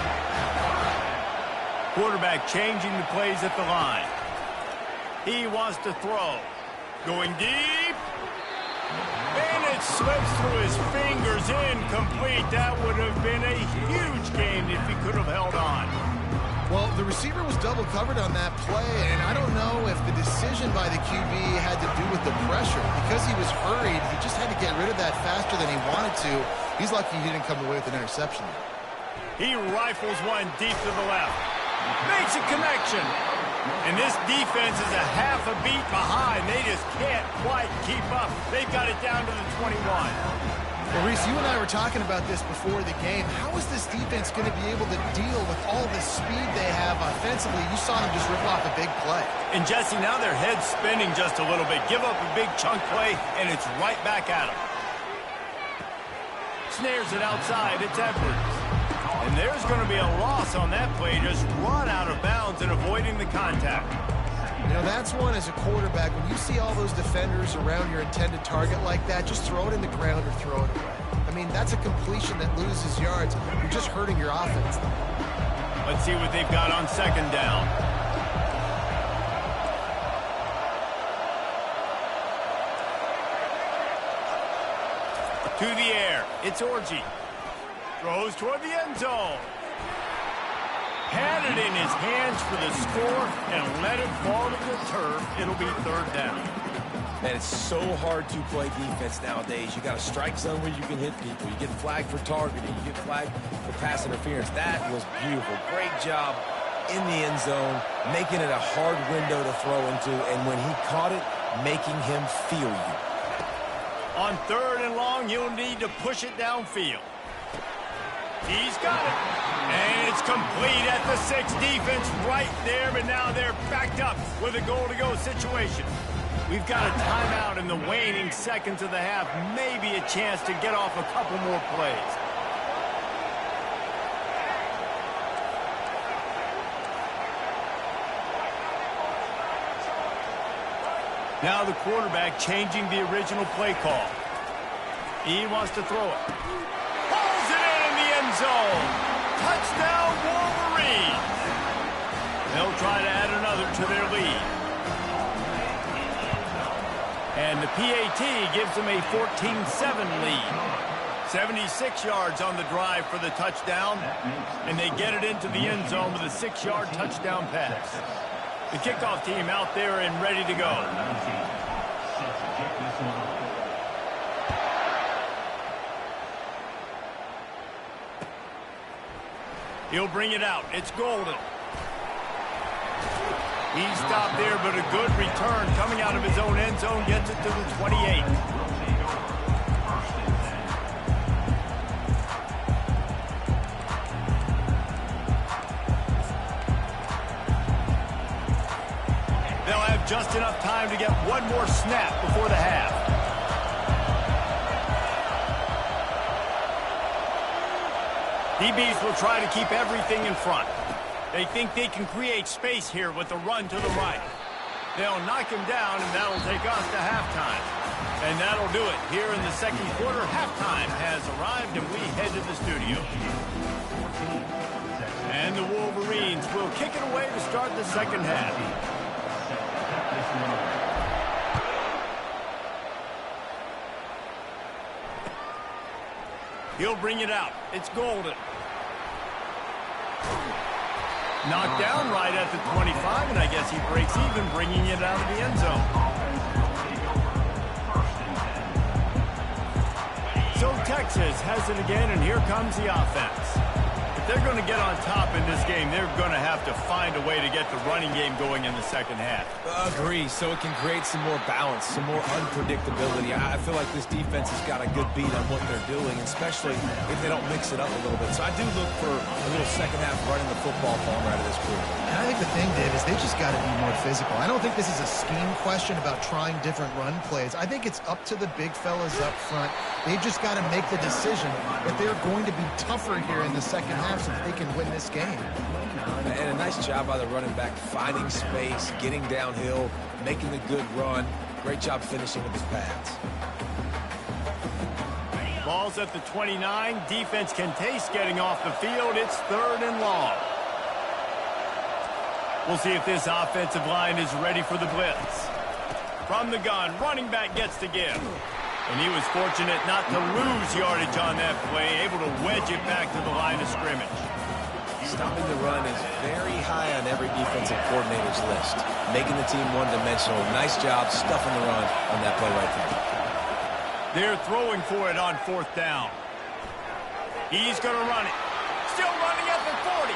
Quarterback changing the plays at the line. He wants to throw. Going deep. And it slips through his fingers, incomplete. That would have been a huge gain if he could have held on. Well, the receiver was double covered on that play, and I don't know if the decision by the QB had to do with the pressure. Because he was hurried, he just had to get rid of that faster than he wanted to. He's lucky he didn't come away with an interception. He rifles one deep to the left. Makes a connection. And this defense is a half a beat behind. They just can't quite keep up. They've got it down to the 21. Well, Reese, you and I were talking about this before the game. How is this defense going to be able to deal with all the speed they have offensively? You saw them just rip off a big play. And, Jesse, now their head's spinning just a little bit. Give up a big chunk play, and it's right back at them. Snares it outside. It's Edwards. And there's going to be a loss on that play. Just run out of bounds and avoiding the contact. You know, that's one as a quarterback. When you see all those defenders around your intended target like that, just throw it in the ground or throw it away. I mean, that's a completion that loses yards. You're just hurting your offense. Let's see what they've got on second down. To the air. It's Orji. Throws toward the end zone. Had it in his hands for the score and let it fall to the turf. It'll be third down. Man, it's so hard to play defense nowadays. You got a strike zone where you can hit people. You get flagged for targeting. You get flagged for pass interference. That was beautiful. Great job in the end zone, making it a hard window to throw into, and when he caught it, making him feel you. On third and long, you'll need to push it downfield. He's got it. And it's complete at the 6. Defense right there, but now they're backed up with a goal-to-go situation. We've got a timeout in the waning seconds of the half. Maybe a chance to get off a couple more plays. Now the quarterback changing the original play call. He wants to throw it. Pulls it in the end zone. Touchdown, Wolverines. They'll try to add another to their lead. And the PAT gives them a 14-7 lead. 76 yards on the drive for the touchdown. And they get it into the end zone with a 6-yard touchdown pass. The kickoff team out there and ready to go. He'll bring it out. It's Golden. He stopped there, but a good return coming out of his own end zone. Gets it to the 28. They'll have just enough time to get one more snap before the half. DBs will try to keep everything in front. They think they can create space here with the run to the right. They'll knock him down, and that'll take us to halftime. And that'll do it here in the second quarter. Halftime has arrived, and we head to the studio. And the Wolverines will kick it away to start the second half. He'll bring it out. It's Golden. Knocked down right at the 25, and I guess he breaks even, bringing it out of the end zone. So Texas has it again, and here comes the offense. If they're going to get on top in this game, they're going to have to find a way to get the running game going in the second half. Agree, so it can create some more balance, some more unpredictability. I feel like this defense has got a good beat on what they're doing, especially if they don't mix it up a little bit. So I do look for a little second half running the football form out of this group. And I think the thing, Dave, is they just got to be more physical. I don't think this is a scheme question about trying different run plays. I think it's up to the big fellas up front. They've just got to make the decision that they're going to be tougher here in the second half so that they can win this game. And a nice job by the running back, finding space, getting downhill, making a good run. Great job finishing with his pads. Ball's at the 29. Defense can taste getting off the field. It's third and long. We'll see if this offensive line is ready for the blitz. From the gun, running back gets to give. And he was fortunate not to lose yardage on that play, able to wedge it back to the line of scrimmage. Stopping the run is very high on every defensive coordinator's list. Making the team one-dimensional. Nice job stuffing the run on that play right there. They're throwing for it on fourth down. He's going to run it. Still running at the 40.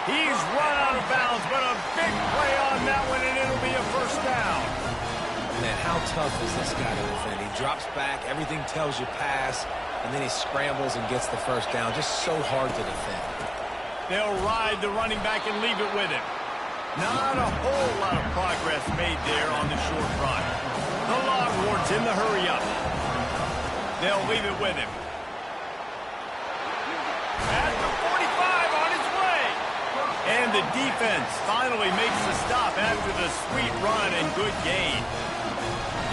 He's run out of bounds, but a big play on that one, and it'll be a first down. Man, how tough is this guy to defend? He drops back, everything tells you pass, and then he scrambles and gets the first down. Just so hard to defend. They'll ride the running back and leave it with him. Not a whole lot of progress made there on the short run. The Longhorns in the hurry-up. They'll leave it with him. At the 45 on his way. And the defense finally makes the stop after the sweet run and good gain.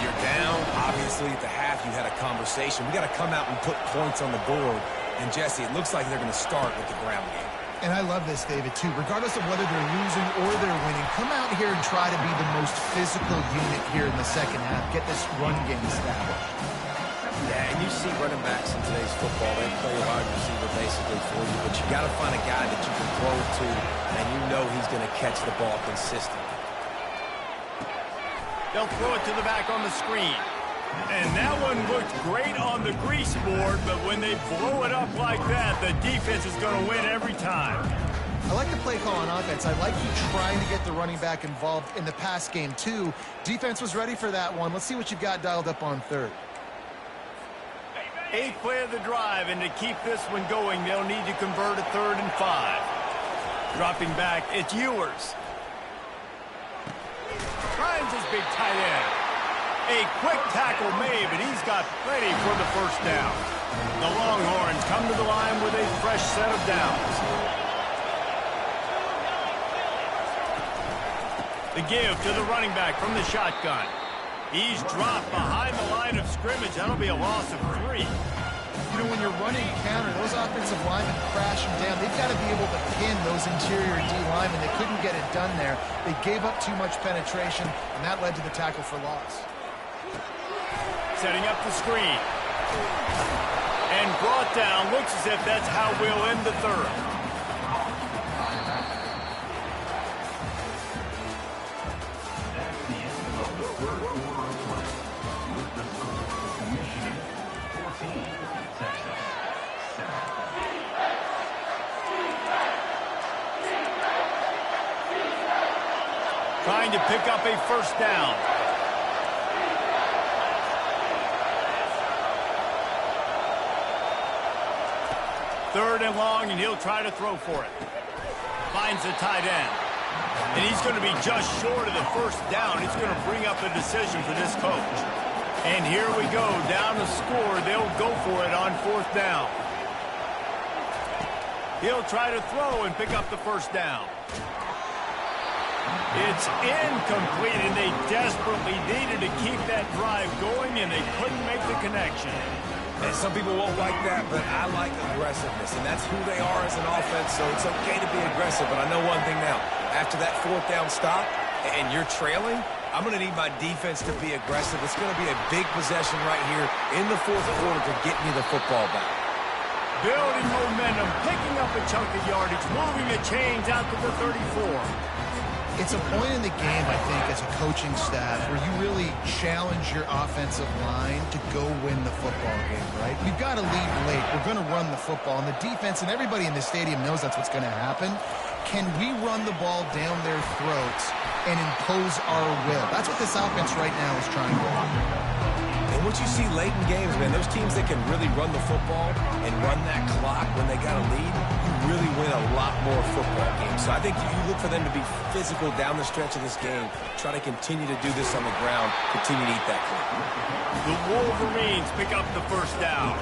You're down. Obviously, at the half, you had a conversation. We got to come out and put points on the board. And, Jesse, it looks like they're going to start with the ground game. And I love this, David, too. Regardless of whether they're losing or they're winning, come out here and try to be the most physical unit here in the second half. Get this run game established. Yeah, and you see running backs in today's football, they play a wide receiver basically for you, but you got to find a guy that you can throw it to, and you know he's going to catch the ball consistently. They'll throw it to the back on the screen. And that one looked great on the grease board, but when they blow it up like that, the defense is going to win every time. I like the play call on offense. I like you trying to get the running back involved in the pass game, too. Defense was ready for that one. Let's see what you've got dialed up on third. 8th play of the drive, and to keep this one going, they'll need to convert a 3rd and 5. Dropping back, it's Ewers. Finds his big tight end. A quick tackle made, but he's got plenty for the first down. The Longhorns come to the line with a fresh set of downs. The give to the running back from the shotgun. He's dropped behind the line of scrimmage. That'll be a loss of 3. You know, when you're running counter, those offensive linemen crashing down. They've got to be able to pin those interior D linemen. They couldn't get it done there. They gave up too much penetration, and that led to the tackle for loss. Setting up the screen. And brought down. Looks as if that's how we'll end the 3rd. That's the end of the 3rd quarter of play. With the score, Michigan 14, Texas 7. Trying to pick up a first down. Third and long, and he'll try to throw for it. Finds the tight end. And he's going to be just short of the first down. It's going to bring up a decision for this coach. And here we go, down to score. They'll go for it on 4th down. He'll try to throw and pick up the first down. It's incomplete, and they desperately needed to keep that drive going, and they couldn't make the connection. And some people won't like that, but I like aggressiveness, and that's who they are as an offense, so it's okay to be aggressive. But I know one thing now. After that 4th down stop, and you're trailing, I'm going to need my defense to be aggressive. It's going to be a big possession right here in the 4th quarter to get me the football back. Building momentum, picking up a chunk of yardage, moving the chains out to the 34. It's a point in the game, I think, as a coaching staff where you really challenge your offensive line to go win the football game, right? We've got to lead late. We're going to run the football. And the defense and everybody in the stadium knows that's what's going to happen. Can we run the ball down their throats and impose our will? That's what this offense right now is trying to do. And what you see late in games, man, those teams that can really run the football and run that clock when they got a lead, you really win a lot more football games. So I think you look for them to be physical down the stretch of this game, try to continue to do this on the ground, continue to eat that clock. The Wolverines pick up the first down.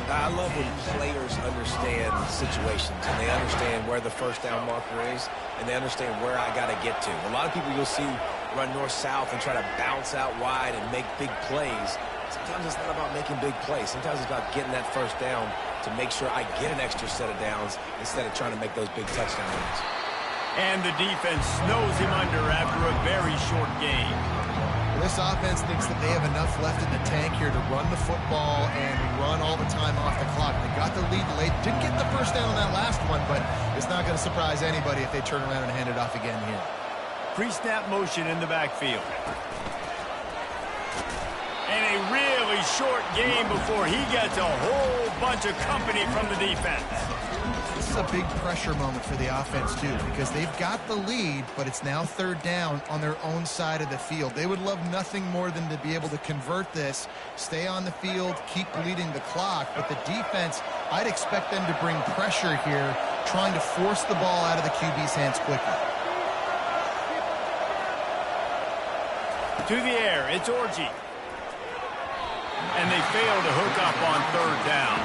I love when players understand situations and they understand where the first down marker is and they understand where I got to get to. A lot of people you'll see run north-south and try to bounce out wide and make big plays. Sometimes it's not about making big plays. Sometimes it's about getting that first down to make sure I get an extra set of downs instead of trying to make those big touchdown runs. And the defense snows him under after a very short game. Well, this offense thinks that they have enough left in the tank here to run the football and run all the time off the clock. They got the lead late. Didn't get the first down on that last one, but it's not going to surprise anybody if they turn around and hand it off again here. Pre-snap motion in the backfield. And a really short game before he gets a whole bunch of company from the defense. This is a big pressure moment for the offense, too, because they've got the lead, but it's now third down on their own side of the field. They would love nothing more than to be able to convert this, stay on the field, keep bleeding the clock. But the defense, I'd expect them to bring pressure here, trying to force the ball out of the QB's hands quickly. To the air, it's Orji. And they fail to hook up on third down.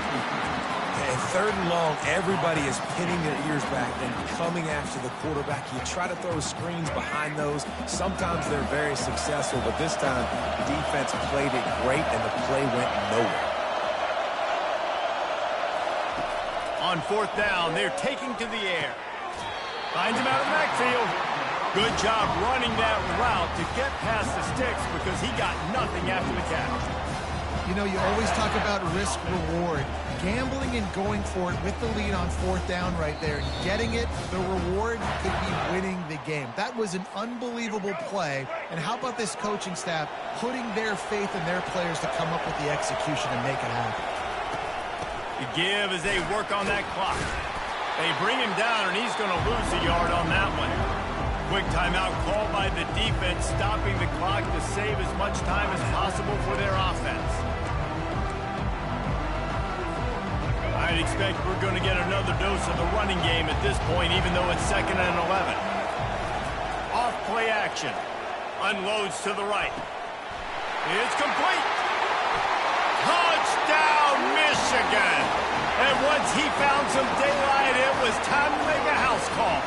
And third and long, everybody is pinning their ears back and coming after the quarterback. You try to throw screens behind those. Sometimes they're very successful, but this time the defense played it great and the play went nowhere. On fourth down, they're taking to the air. Finds him out of the backfield. Good job running that route to get past the sticks because he got nothing after the catch. You know, you always talk about risk-reward. Gambling and going for it with the lead on fourth down right there and getting it, the reward could be winning the game. That was an unbelievable play. And how about this coaching staff putting their faith in their players to come up with the execution and make it happen? The give as they work on that clock. They bring him down, and he's going to lose a yard on that one. Quick timeout called by the defense, stopping the clock to save as much time as possible for their offense. I'd expect we're going to get another dose of the running game at this point, even though it's 2nd and 11. Off play action. Unloads to the right. It's complete. Touchdown, Michigan. And once he found some daylight, it was time to make a house call.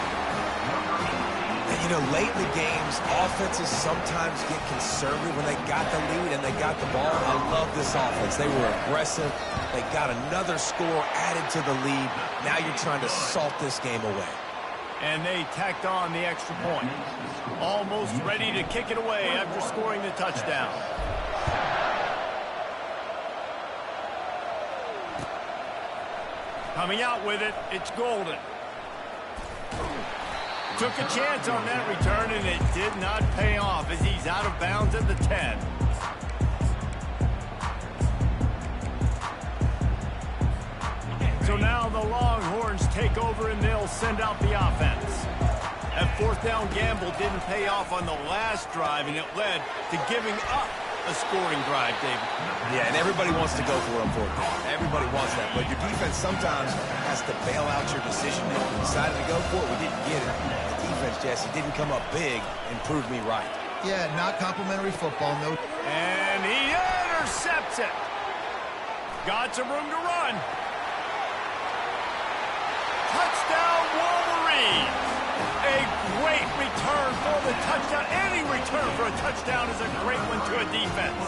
And, you know, late in the games, offenses sometimes get conservative when they got the lead and they got the ball. I love this offense. They were aggressive. They got another score added to the lead. Now you're trying to salt this game away. And they tacked on the extra point. Almost ready to kick it away after scoring the touchdown. Coming out with it, it's Golden. Took a chance on that return, and it did not pay off as he's out of bounds at the 10. So now the Longhorns take over, and they'll send out the offense. That fourth down gamble didn't pay off on the last drive, and it led to giving up a scoring drive, David. Yeah, and everybody wants to go for it on fourth down. Everybody wants that, but your defense sometimes has to bail out your decision. If we decided to go for it, we didn't get it. The defense, Jesse, didn't come up big and prove me right. Yeah, not complimentary football, no. And he intercepts it. Got some room to run. Touchdown, Wolverines. A great return for the touchdown. Any return for a touchdown is a great one to a defense.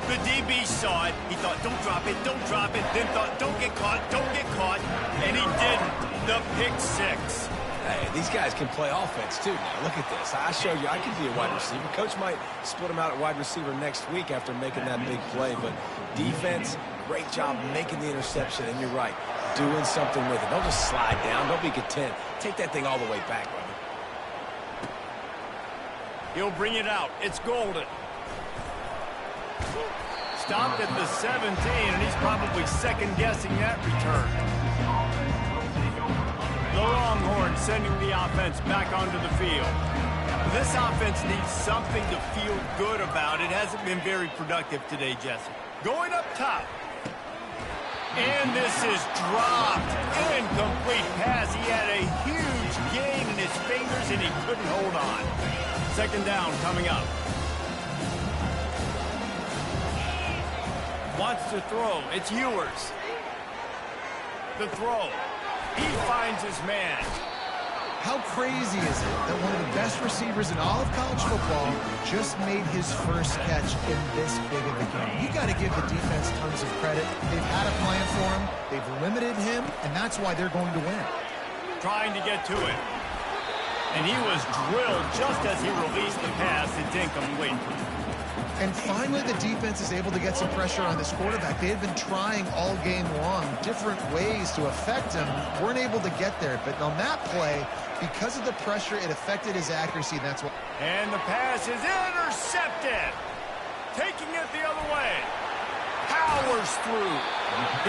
The DB saw it. He thought, don't drop it, don't drop it. Then thought, don't get caught, don't get caught. And he didn't. The pick six. Hey, these guys can play offense, too. Now, look at this. I showed you I can be a wide receiver. Coach might split him out at wide receiver next week after making that big play. But defense, great job making the interception. And you're right, doing something with it. Don't just slide down. Don't be content. Take that thing all the way back, brother. He'll bring it out. It's Golden. Stopped at the 17, and he's probably second-guessing that return. The Longhorns sending the offense back onto the field. This offense needs something to feel good about. It hasn't been very productive today, Jesse. Going up top. And this is dropped. Incomplete pass. He had a huge gain in his fingers, and he couldn't hold on. Second down coming up. Wants to throw. It's Ewers. The throw. He finds his man. How crazy is it that one of the best receivers in all of college football just made his first catch in this big of a game? You got to give the defense tons of credit. They've had a plan for him. They've limited him, and that's why they're going to win. Trying to get to it. And he was drilled just as he released the pass. It's incomplete. And finally, the defense is able to get some pressure on this quarterback. They had been trying all game long different ways to affect him. Weren't able to get there. But on that play, because of the pressure, it affected his accuracy. And that's what. And the pass is intercepted. taking it the other way. Powers through.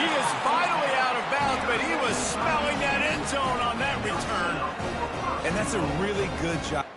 He is finally out of bounds, but he was smelling that end zone on that return. And that's a really good job.